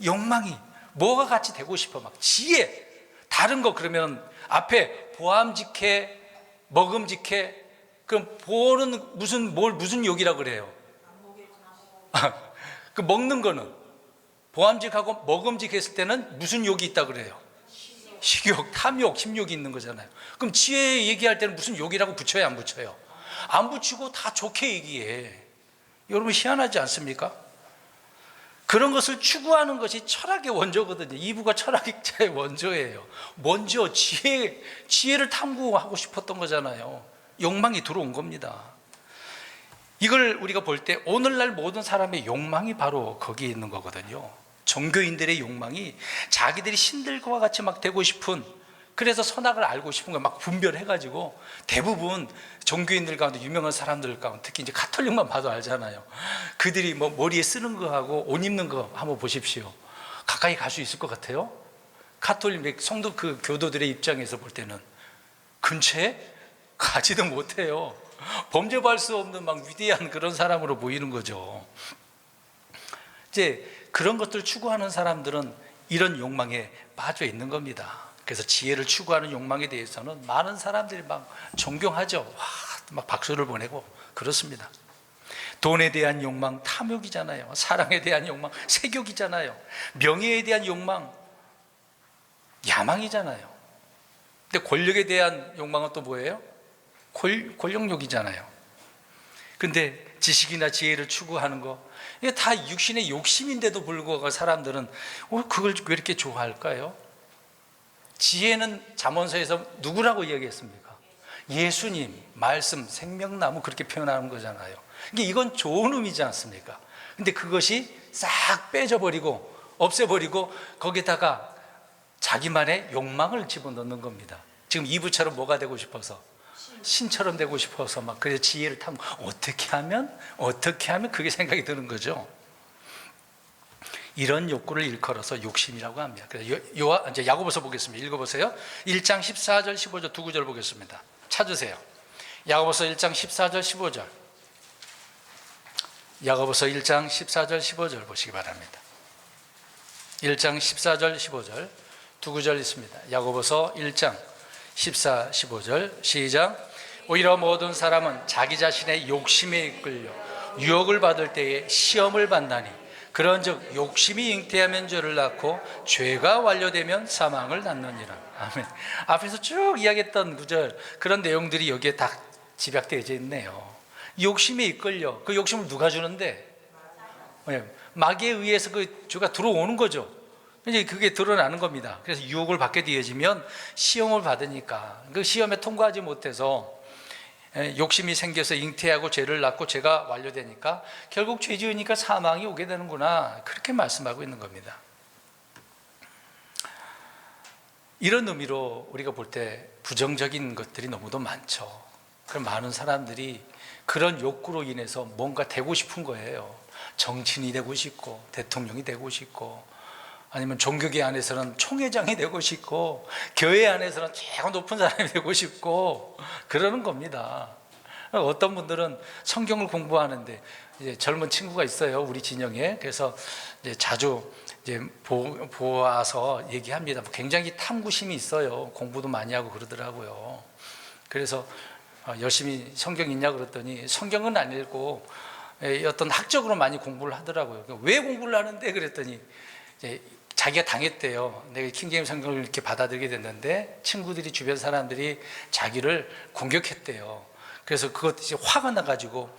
A: 욕망이 뭐가 같이 되고 싶어, 막 지혜, 다른 거. 그러면 앞에 보암직해, 먹음직해, 그럼 보는 무슨 욕이라고 그래요? 그 먹는 거는 보암직하고 먹음직했을 때는 무슨 욕이 있다 그래요? 식욕, 탐욕, 심욕이 있는 거잖아요. 그럼 지혜 얘기할 때는 무슨 욕이라고 붙여요, 안 붙여요? 안 붙이고 다 좋게 얘기해. 여러분 희한하지 않습니까? 그런 것을 추구하는 것이 철학의 원조거든요. 이브가 철학자의 원조예요. 먼저 지혜를 탐구하고 싶었던 거잖아요. 욕망이 들어온 겁니다. 이걸 우리가 볼 때 오늘날 모든 사람의 욕망이 바로 거기에 있는 거거든요. 종교인들의 욕망이 자기들이 신들과 같이 막 되고 싶은, 그래서 선악을 알고 싶은 걸 막 분별해가지고, 대부분 종교인들 가운데 유명한 사람들 가운데 특히 이제 가톨릭만 봐도 알잖아요. 그들이 뭐 머리에 쓰는 거하고 옷 입는 거 한번 보십시오. 가까이 갈 수 있을 것 같아요? 가톨릭 성도 그 교도들의 입장에서 볼 때는 근처에 가지도 못해요. 범죄할 수 없는 막 위대한 그런 사람으로 보이는 거죠. 이제 그런 것들을 추구하는 사람들은 이런 욕망에 빠져 있는 겁니다. 그래서 지혜를 추구하는 욕망에 대해서는 많은 사람들이 막 존경하죠. 와, 막 박수를 보내고 그렇습니다. 돈에 대한 욕망 탐욕이잖아요. 사랑에 대한 욕망 세욕이잖아요. 명예에 대한 욕망 야망이잖아요. 근데 권력에 대한 욕망은 또 뭐예요? 권력욕이잖아요. 근데 지식이나 지혜를 추구하는 거, 이게 다 육신의 욕심인데도 불구하고 사람들은 그걸 왜 이렇게 좋아할까요? 지혜는 잠언서에서 누구라고 이야기했습니까? 예수님, 말씀, 생명나무 그렇게 표현하는 거잖아요. 그러니까 이건 좋은 의미지 않습니까? 근데 그것이 싹 빼져버리고 없애버리고 거기다가 자기만의 욕망을 집어넣는 겁니다. 지금 이브처럼 뭐가 되고 싶어서? 신처럼 되고 싶어서 막 그래서 지혜를 탐구. 어떻게 하면 그게 생각이 드는 거죠. 이런 욕구를 일컬어서 욕심이라고 합니다. 그래서 이제 야고보서 보겠습니다. 읽어보세요. 1장 14절 15절 두 구절 보겠습니다. 찾으세요. 야고보서 1장 14절 15절. 야고보서 1장 14절 15절 보시기 바랍니다. 1장 14절 15절 두 구절 있습니다. 야고보서 1장 14, 15절 시작. 오히려 모든 사람은 자기 자신의 욕심에 이끌려 유혹을 받을 때에 시험을 받나니 그런즉 욕심이 잉태하면 죄를 낳고 죄가 완료되면 사망을 낳느니라. 아멘. 앞에서 쭉 이야기했던 구절 그런 내용들이 여기에 다 집약되어져 있네요. 욕심에 이끌려. 그 욕심을 누가 주는데? 마귀에 의해서 그 죄가 들어오는 거죠. 이제 그게 드러나는 겁니다. 그래서 유혹을 받게 되어지면 시험을 받으니까 그 시험에 통과하지 못해서 욕심이 생겨서 잉태하고 죄를 낳고 죄가 완료되니까 결국 죄 지으니까 사망이 오게 되는구나, 그렇게 말씀하고 있는 겁니다. 이런 의미로 우리가 볼 때 부정적인 것들이 너무도 많죠. 그럼 많은 사람들이 그런 욕구로 인해서 뭔가 되고 싶은 거예요. 정치인이 되고 싶고 대통령이 되고 싶고 아니면 종교계 안에서는 총회장이 되고 싶고 교회 안에서는 최고 높은 사람이 되고 싶고 그러는 겁니다. 어떤 분들은 성경을 공부하는데 이제 젊은 친구가 있어요, 우리 진영에. 그래서 이제 자주 이제 보아서 얘기합니다. 굉장히 탐구심이 있어요. 공부도 많이 하고 그러더라고요. 그래서 열심히 성경 읽냐고 그랬더니 성경은 안 읽고 어떤 학적으로 많이 공부를 하더라고요. 왜 공부를 하는데 그랬더니 이제 자기가 당했대요. 내가 킹제임스 성경을 이렇게 받아들이게 됐는데 친구들이, 주변 사람들이 자기를 공격했대요. 그래서 그것이 화가 나가지고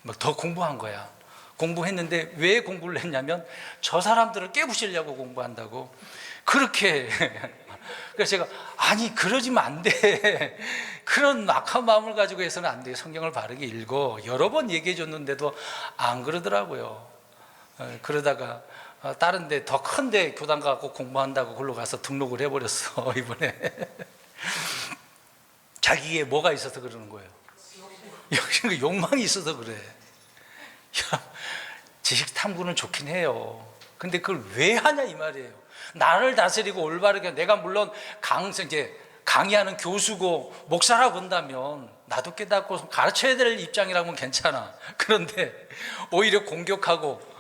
A: 막 더 공부한 거야. 공부했는데 왜 공부를 했냐면 저 사람들을 깨부시려고 공부한다고 그렇게. 그래서 제가 아니 그러지면 안 돼. 그런 악한 마음을 가지고 해서는 안 돼. 성경을 바르게 읽어. 여러 번 얘기해 줬는데도 안 그러더라고요. 그러다가 다른 데 더 큰 데 교단 가고 공부한다고 그걸로 가서 등록을 해버렸어 이번에. 자기에 뭐가 있어서 그러는 거예요? 욕망이 있어서 그래. 지식 탐구는 좋긴 해요. 근데 그걸 왜 하냐 이 말이에요. 나를 다스리고 올바르게, 내가 물론 이제 강의하는 교수고 목사라 본다면 나도 깨닫고 가르쳐야 될 입장이라면 괜찮아. 그런데 오히려 공격하고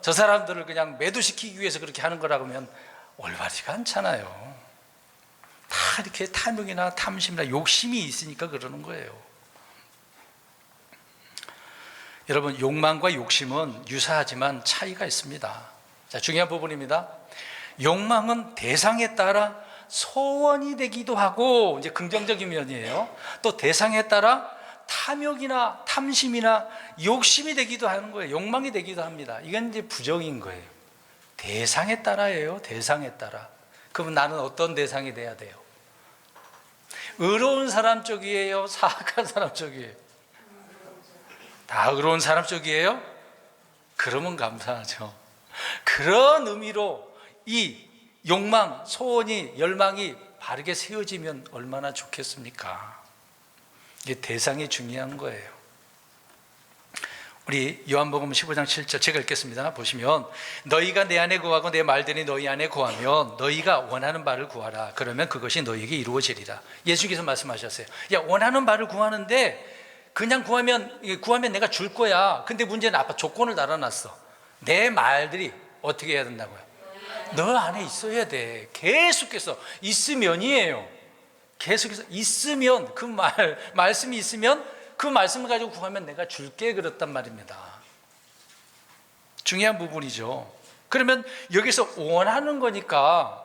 A: 저 사람들을 그냥 매도시키기 위해서 그렇게 하는 거라고 하면 올바르지가 않잖아요. 다 이렇게 탐욕이나 탐심이나 욕심이 있으니까 그러는 거예요. 여러분, 욕망과 욕심은 유사하지만 차이가 있습니다. 자, 중요한 부분입니다. 욕망은 대상에 따라 소원이 되기도 하고, 이제 긍정적인 면이에요. 또 대상에 따라 탐욕이나 탐심이나 욕심이 되기도 하는 거예요. 욕망이 되기도 합니다. 이건 이제 부정인 거예요. 대상에 따라예요. 대상에 따라. 그럼 나는 어떤 대상이 돼야 돼요? 의로운 사람 쪽이에요? 사악한 사람 쪽이에요? 다 의로운 사람 쪽이에요? 그러면 감사하죠. 그런 의미로 이 욕망, 소원이, 열망이 바르게 세워지면 얼마나 좋겠습니까? 이게 대상이 중요한 거예요. 우리 요한복음 15장 7절 제가 읽겠습니다. 보시면 너희가 내 안에 거하고 내 말들이 너희 안에 거하면 너희가 원하는 바를 구하라. 그러면 그것이 너희에게 이루어지리라. 예수께서 말씀하셨어요. 야, 원하는 바를 구하는데 그냥 구하면 내가 줄 거야. 근데 문제는 아빠 조건을 달아놨어. 내 말들이 어떻게 해야 된다고요? 너 안에 있어야 돼. 계속해서 있으면이에요. 계속해서 있으면, 그 말씀이 있으면 그 말씀을 가지고 구하면 내가 줄게, 그랬단 말입니다. 중요한 부분이죠. 그러면 여기서 원하는 거니까,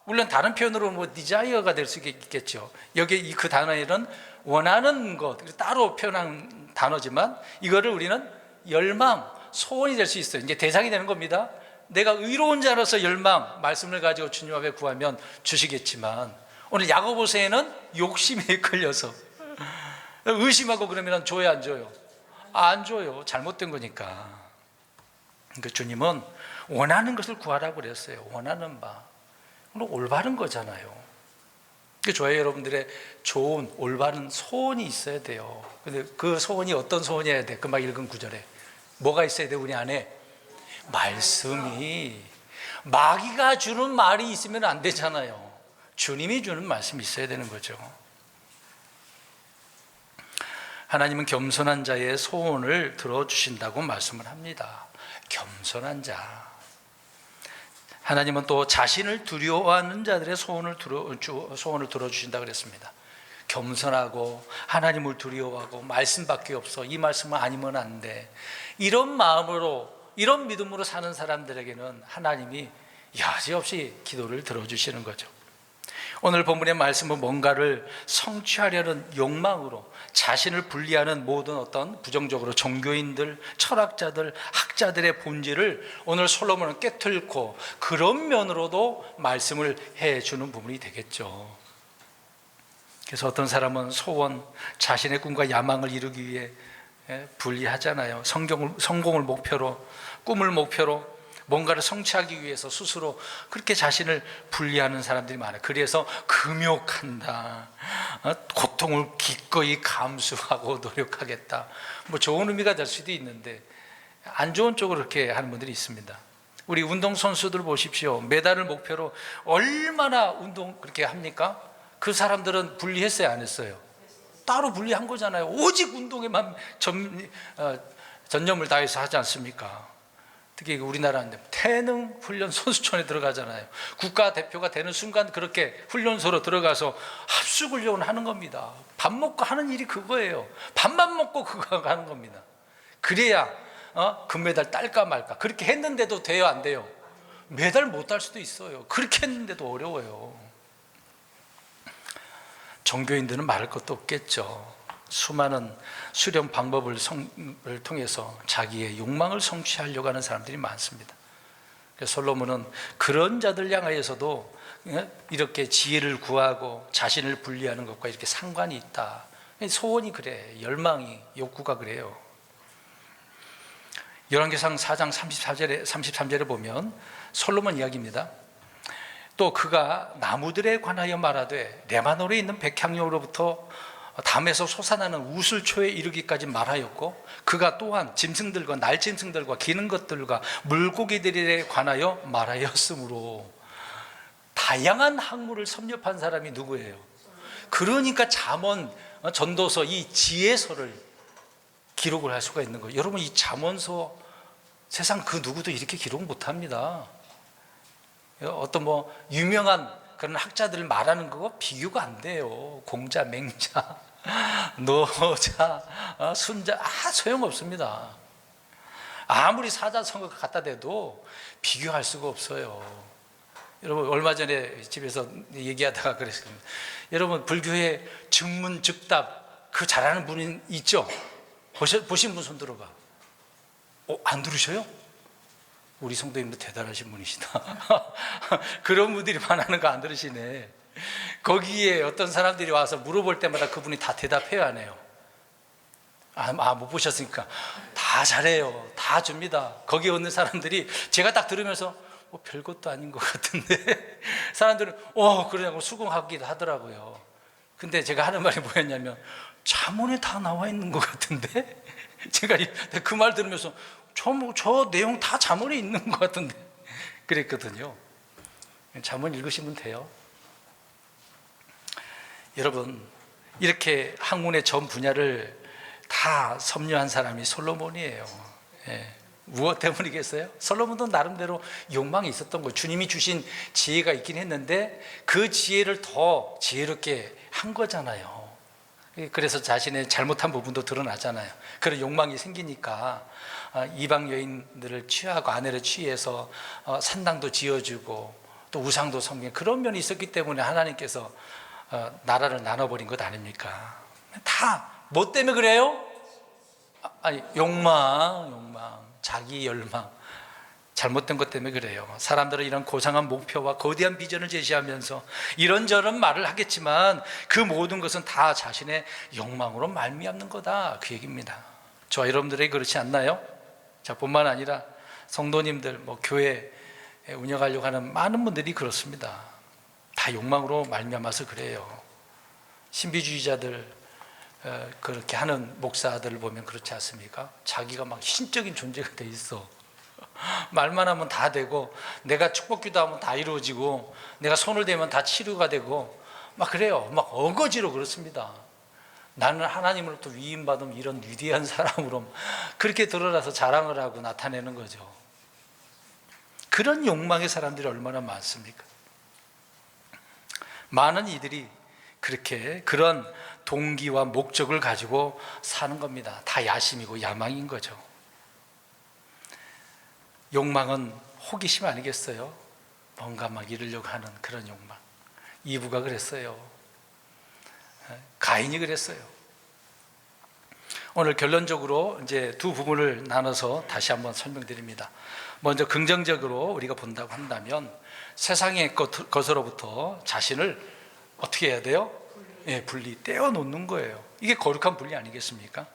A: 물론 다른 표현으로 뭐 디자이어가 될 수 있겠죠. 여기 그 단어에는 원하는 것 따로 표현한 단어지만, 이거를 우리는 열망, 소원이 될 수 있어요. 이제 대상이 되는 겁니다. 내가 의로운 자로서 열망, 말씀을 가지고 주님 앞에 구하면 주시겠지만, 오늘 야고보서에는 욕심에 끌려서 의심하고 그러면 줘요, 안 줘요? 안 줘요. 잘못된 거니까. 그러니까 주님은 원하는 것을 구하라고 그랬어요. 원하는 바. 그럼 올바른 거잖아요. 저희 여러분들의 좋은 올바른 소원이 있어야 돼요. 근데 그 소원이 어떤 소원이어야 돼? 그 막 읽은 구절에 뭐가 있어야 돼? 우리 안에 말씀이. 마귀가 주는 말이 있으면 안 되잖아요. 주님이 주는 말씀이 있어야 되는 거죠. 하나님은 겸손한 자의 소원을 들어주신다고 말씀을 합니다. 겸손한 자. 하나님은 또 자신을 두려워하는 자들의 소원을 들어주신다고 그랬습니다. 겸손하고 하나님을 두려워하고 말씀밖에 없어, 이 말씀은 아니면 안 돼, 이런 마음으로, 이런 믿음으로 사는 사람들에게는 하나님이 여지없이 기도를 들어주시는 거죠. 오늘 본문의 말씀은 뭔가를 성취하려는 욕망으로 자신을 분리하는 모든 어떤 부정적으로 종교인들, 철학자들, 학자들의 본질을 오늘 솔로몬은 깨뚫고 그런 면으로도 말씀을 해주는 부분이 되겠죠. 그래서 어떤 사람은 소원, 자신의 꿈과 야망을 이루기 위해 분리하잖아요. 성공을 목표로, 꿈을 목표로 뭔가를 성취하기 위해서 스스로 그렇게 자신을 분리하는 사람들이 많아요. 그래서 금욕한다, 고통을 기꺼이 감수하고 노력하겠다, 뭐 좋은 의미가 될 수도 있는데 안 좋은 쪽으로 그렇게 하는 분들이 있습니다. 우리 운동선수들 보십시오. 메달을 목표로 얼마나 운동 그렇게 합니까? 그 사람들은 분리했어요, 안 했어요? 따로 분리한 거잖아요. 오직 운동에만 전념을 다해서 하지 않습니까? 특히 우리나라는 태능 훈련 선수촌에 들어가잖아요. 국가대표가 되는 순간 그렇게 훈련소로 들어가서 합숙훈련을 하는 겁니다. 밥 먹고 하는 일이 그거예요. 밥만 먹고 그거 하는 겁니다. 그래야 금메달 딸까 말까. 그렇게 했는데도 돼요, 안 돼요? 메달 못 딸 수도 있어요. 그렇게 했는데도 어려워요. 종교인들은 말할 것도 없겠죠. 수많은 수련 방법을 통해서 자기의 욕망을 성취하려고 하는 사람들이 많습니다. 그래서 솔로몬은 그런 자들 향하여서도 이렇게 지혜를 구하고 자신을 분리하는 것과 이렇게 상관이 있다. 소원이 그래, 열망이, 욕구가 그래요. 열왕기상 4장 33절에 보면 솔로몬 이야기입니다. 또 그가 나무들에 관하여 말하되 레바논에 있는 백향로로부터 담에서 솟아나는 우슬초에 이르기까지 말하였고, 그가 또한 짐승들과 날짐승들과 기는 것들과 물고기들에 관하여 말하였으므로. 다양한 학문을 섭렵한 사람이 누구예요? 그러니까 잠언, 전도서, 이 지혜서를 기록을 할 수가 있는 거예요. 여러분, 이 잠언서 세상 그 누구도 이렇게 기록 못합니다. 어떤 유명한 그런 학자들을 말하는 거 비교가 안 돼요. 공자, 맹자, 노자, 순자, 소용없습니다. 아무리 사자성어가 갖다 대도 비교할 수가 없어요. 여러분, 얼마 전에 집에서 얘기하다가 그랬습니다. 여러분, 불교의 증문즉답 그 잘하는 분이 있죠? 보신 분 손 들어봐. 안 들으셔요? 우리 성도님도 대단하신 분이시다. 그런 분들이 말하는 거 안 들으시네. 거기에 어떤 사람들이 와서 물어볼 때마다 그분이 다 대답해요, 안 해요? 못 보셨으니까. 다 잘해요. 다 줍니다. 거기에 오는 사람들이 제가 딱 들으면서 별것도 아닌 것 같은데 사람들은 그러냐고 수긍하기도 하더라고요. 근데 제가 하는 말이 뭐였냐면, 잠언에 다 나와 있는 것 같은데 제가 그 말 들으면서 저 내용 다 잠언에 있는 것 같은데 그랬거든요. 잠언 읽으시면 돼요. 여러분, 이렇게 학문의 전 분야를 다 섭렵한 사람이 솔로몬이에요. 예. 무엇 때문이겠어요? 솔로몬도 나름대로 욕망이 있었던 거예요. 주님이 주신 지혜가 있긴 했는데 그 지혜를 더 지혜롭게 한 거잖아요. 그래서 자신의 잘못한 부분도 드러나잖아요. 그런 욕망이 생기니까 이방 여인들을 취하고 아내를 취해서 산당도 지어주고 또 우상도 섬기는 그런 면이 있었기 때문에 하나님께서 나라를 나눠버린 것 아닙니까? 다 뭐 때문에 그래요? 아니, 욕망, 자기 열망, 잘못된 것 때문에 그래요. 사람들은 이런 고상한 목표와 거대한 비전을 제시하면서 이런저런 말을 하겠지만 그 모든 것은 다 자신의 욕망으로 말미암는 거다, 그 얘기입니다. 저와 여러분들에게 그렇지 않나요? 자, 뿐만 아니라 성도님들, 교회 운영하려고 하는 많은 분들이 그렇습니다. 다 욕망으로 말미암아서 그래요. 신비주의자들 그렇게 하는 목사들을 보면 그렇지 않습니까? 자기가 막 신적인 존재가 돼 있어. 말만 하면 다 되고, 내가 축복기도 하면 다 이루어지고, 내가 손을 대면 다 치료가 되고, 막 그래요. 막 어거지로 그렇습니다. 나는 하나님으로부터 위임받은 이런 위대한 사람으로 그렇게 드러나서 자랑을 하고 나타내는 거죠. 그런 욕망의 사람들이 얼마나 많습니까? 많은 이들이 그렇게 그런 동기와 목적을 가지고 사는 겁니다. 다 야심이고 야망인 거죠. 욕망은 호기심 아니겠어요? 뭔가 막 이루려고 하는 그런 욕망. 이브가 그랬어요. 가인이 그랬어요. 오늘 결론적으로 이제 두 부분을 나눠서 다시 한번 설명드립니다. 먼저 긍정적으로 우리가 본다고 한다면 세상의 것으로부터 자신을 어떻게 해야 돼요? 분리, 떼어놓는 거예요. 이게 거룩한 분리 아니겠습니까?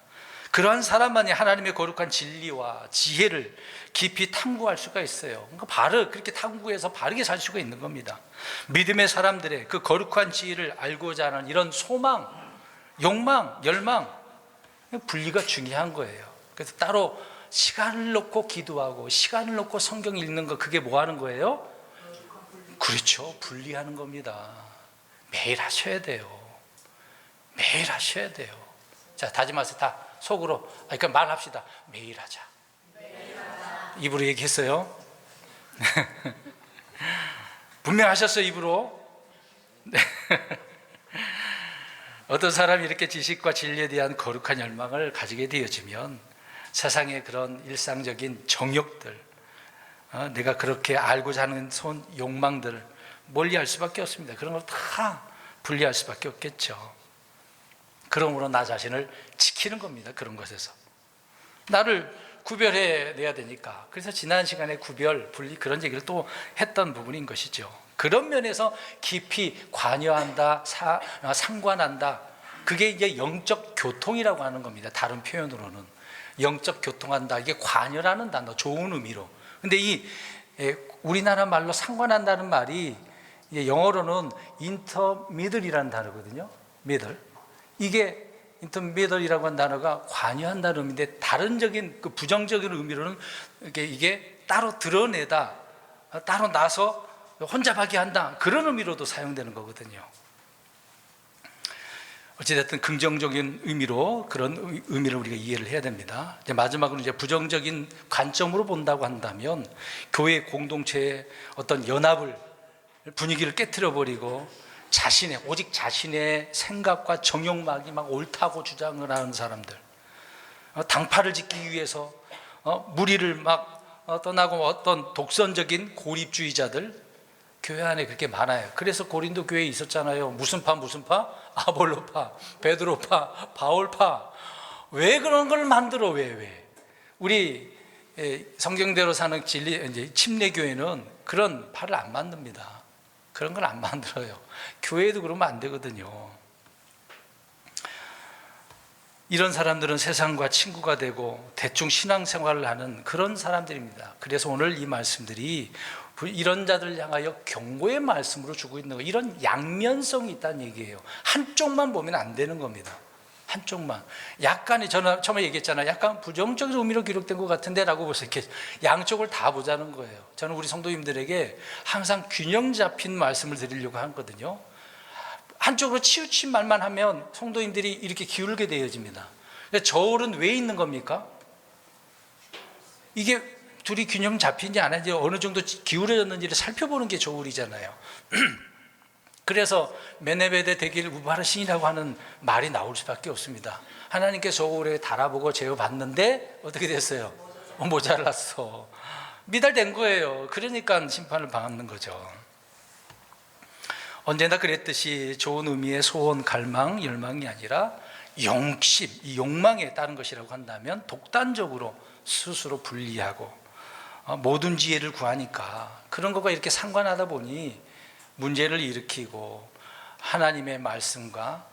A: 그러한 사람만이 하나님의 거룩한 진리와 지혜를 깊이 탐구할 수가 있어요. 그러니까 바로 그렇게 탐구해서 바르게 살 수가 있는 겁니다. 믿음의 사람들의 그 거룩한 지혜를 알고자 하는 이런 소망, 욕망, 열망, 분리가 중요한 거예요. 그래서 따로 시간을 놓고 기도하고 시간을 놓고 성경 읽는 거, 그게 뭐 하는 거예요? 그렇죠. 분리하는 겁니다. 매일 하셔야 돼요. 매일 하셔야 돼요. 자, 다짐하세요. 다 속으로. 그러니까 말합시다. 매일 하자. 입으로 얘기했어요. 분명 하셨어요, 입으로. 네. 어떤 사람이 이렇게 지식과 진리에 대한 거룩한 열망을 가지게 되어지면 세상의 그런 일상적인 정욕들, 내가 그렇게 알고자 하는 욕망들 멀리할 수밖에 없습니다. 그런 걸 다 분리할 수밖에 없겠죠. 그러므로 나 자신을 지키는 겁니다. 그런 것에서 나를 구별해내야 되니까. 그래서 지난 시간에 구별, 분리, 그런 얘기를 또 했던 부분인 것이죠. 그런 면에서 깊이 관여한다, 상관한다, 그게 이제 영적 교통이라고 하는 겁니다. 다른 표현으로는 영적 교통한다, 이게 관여라는 단어, 좋은 의미로. 근데 이 우리나라 말로 상관한다는 말이 영어로는 intermiddle이라는 단어거든요. middle. 이게 intermiddle이라고 하는 단어가 관여한다는 의미인데, 다른적인 그 부정적인 의미로는 이게 따로 드러내다, 따로 나서 혼잡하게 한다, 그런 의미로도 사용되는 거거든요. 어찌됐든 긍정적인 의미로 그런 의미를 우리가 이해를 해야 됩니다. 이제 마지막으로 이제 부정적인 관점으로 본다고 한다면, 교회 공동체의 어떤 연합을, 분위기를 깨트려 버리고 오직 자신의 생각과 정욕망이 막 옳다고 주장을 하는 사람들, 당파를 짓기 위해서 무리를 막 떠나고 어떤 독선적인 고립주의자들, 교회 안에 그렇게 많아요. 그래서 고린도 교회에 있었잖아요. 무슨 파? 아볼로파, 베드로파, 바울파. 왜 그런 걸 만들어? 왜? 우리 성경대로 사는 진리 침례교회는 그런 파를 안 만듭니다. 그런 걸 안 만들어요. 교회도 그러면 안 되거든요. 이런 사람들은 세상과 친구가 되고 대충 신앙생활을 하는 그런 사람들입니다. 그래서 오늘 이 말씀들이 이런 자들을 향하여 경고의 말씀으로 주고 있는 거, 이런 양면성이 있다는 얘기예요. 한쪽만 보면 안 되는 겁니다. 한쪽만. 약간의, 저는 처음에 얘기했잖아요. 약간 부정적인 의미로 기록된 것 같은데 라고 보세요. 이렇게 양쪽을 다 보자는 거예요. 저는 우리 성도님들에게 항상 균형 잡힌 말씀을 드리려고 하거든요. 한쪽으로 치우친 말만 하면 성도님들이 이렇게 기울게 되어집니다. 저울은 왜 있는 겁니까? 이게 둘이 균형 잡힌지 안 하는지, 어느 정도 기울어졌는지를 살펴보는 게 저울이잖아요. 그래서 메네베데 데길 우바르신이라고 하는 말이 나올 수밖에 없습니다. 하나님께 저울에 달아보고 재어봤는데 어떻게 됐어요? 모자랐어. 미달된 거예요. 그러니까 심판을 받는 거죠. 언제나 그랬듯이 좋은 의미의 소원, 갈망, 열망이 아니라 욕심, 이 욕망에 따른 것이라고 한다면 독단적으로 스스로 분리하고 모든 지혜를 구하니까 그런 것과 이렇게 상관하다 보니 문제를 일으키고 하나님의 말씀과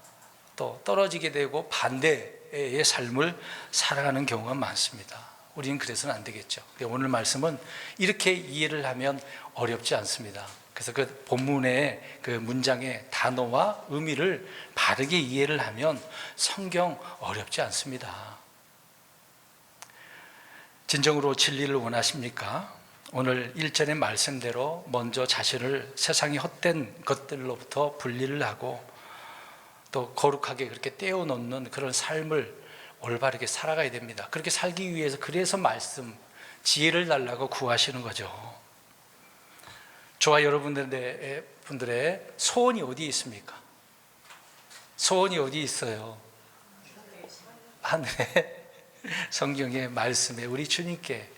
A: 또 떨어지게 되고 반대의 삶을 살아가는 경우가 많습니다. 우리는 그래서는 안 되겠죠. 오늘 말씀은 이렇게 이해를 하면 어렵지 않습니다. 그래서 그 본문의 그 문장의 단어와 의미를 바르게 이해를 하면 성경 어렵지 않습니다. 진정으로 진리를 원하십니까? 오늘 1절의 말씀대로 먼저 자신을 세상의 헛된 것들로부터 분리를 하고 또 거룩하게 그렇게 떼어놓는 그런 삶을 올바르게 살아가야 됩니다. 그렇게 살기 위해서 그래서 말씀, 지혜를 달라고 구하시는 거죠. 저와 여러분들의 소원이 어디 있습니까? 소원이 어디 있어요? 하늘에 성경의 말씀에 우리 주님께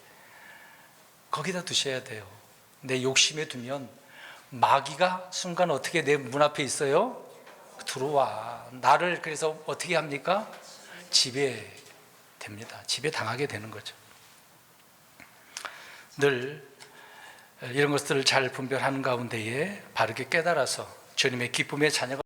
A: 거기다 두셔야 돼요. 내 욕심에 두면 마귀가 순간 어떻게 내 문 앞에 있어요? 들어와. 나를 그래서 어떻게 합니까? 지배됩니다. 지배당하게 되는 거죠. 늘 이런 것들을 잘 분별하는 가운데에 바르게 깨달아서 주님의 기쁨의 자녀가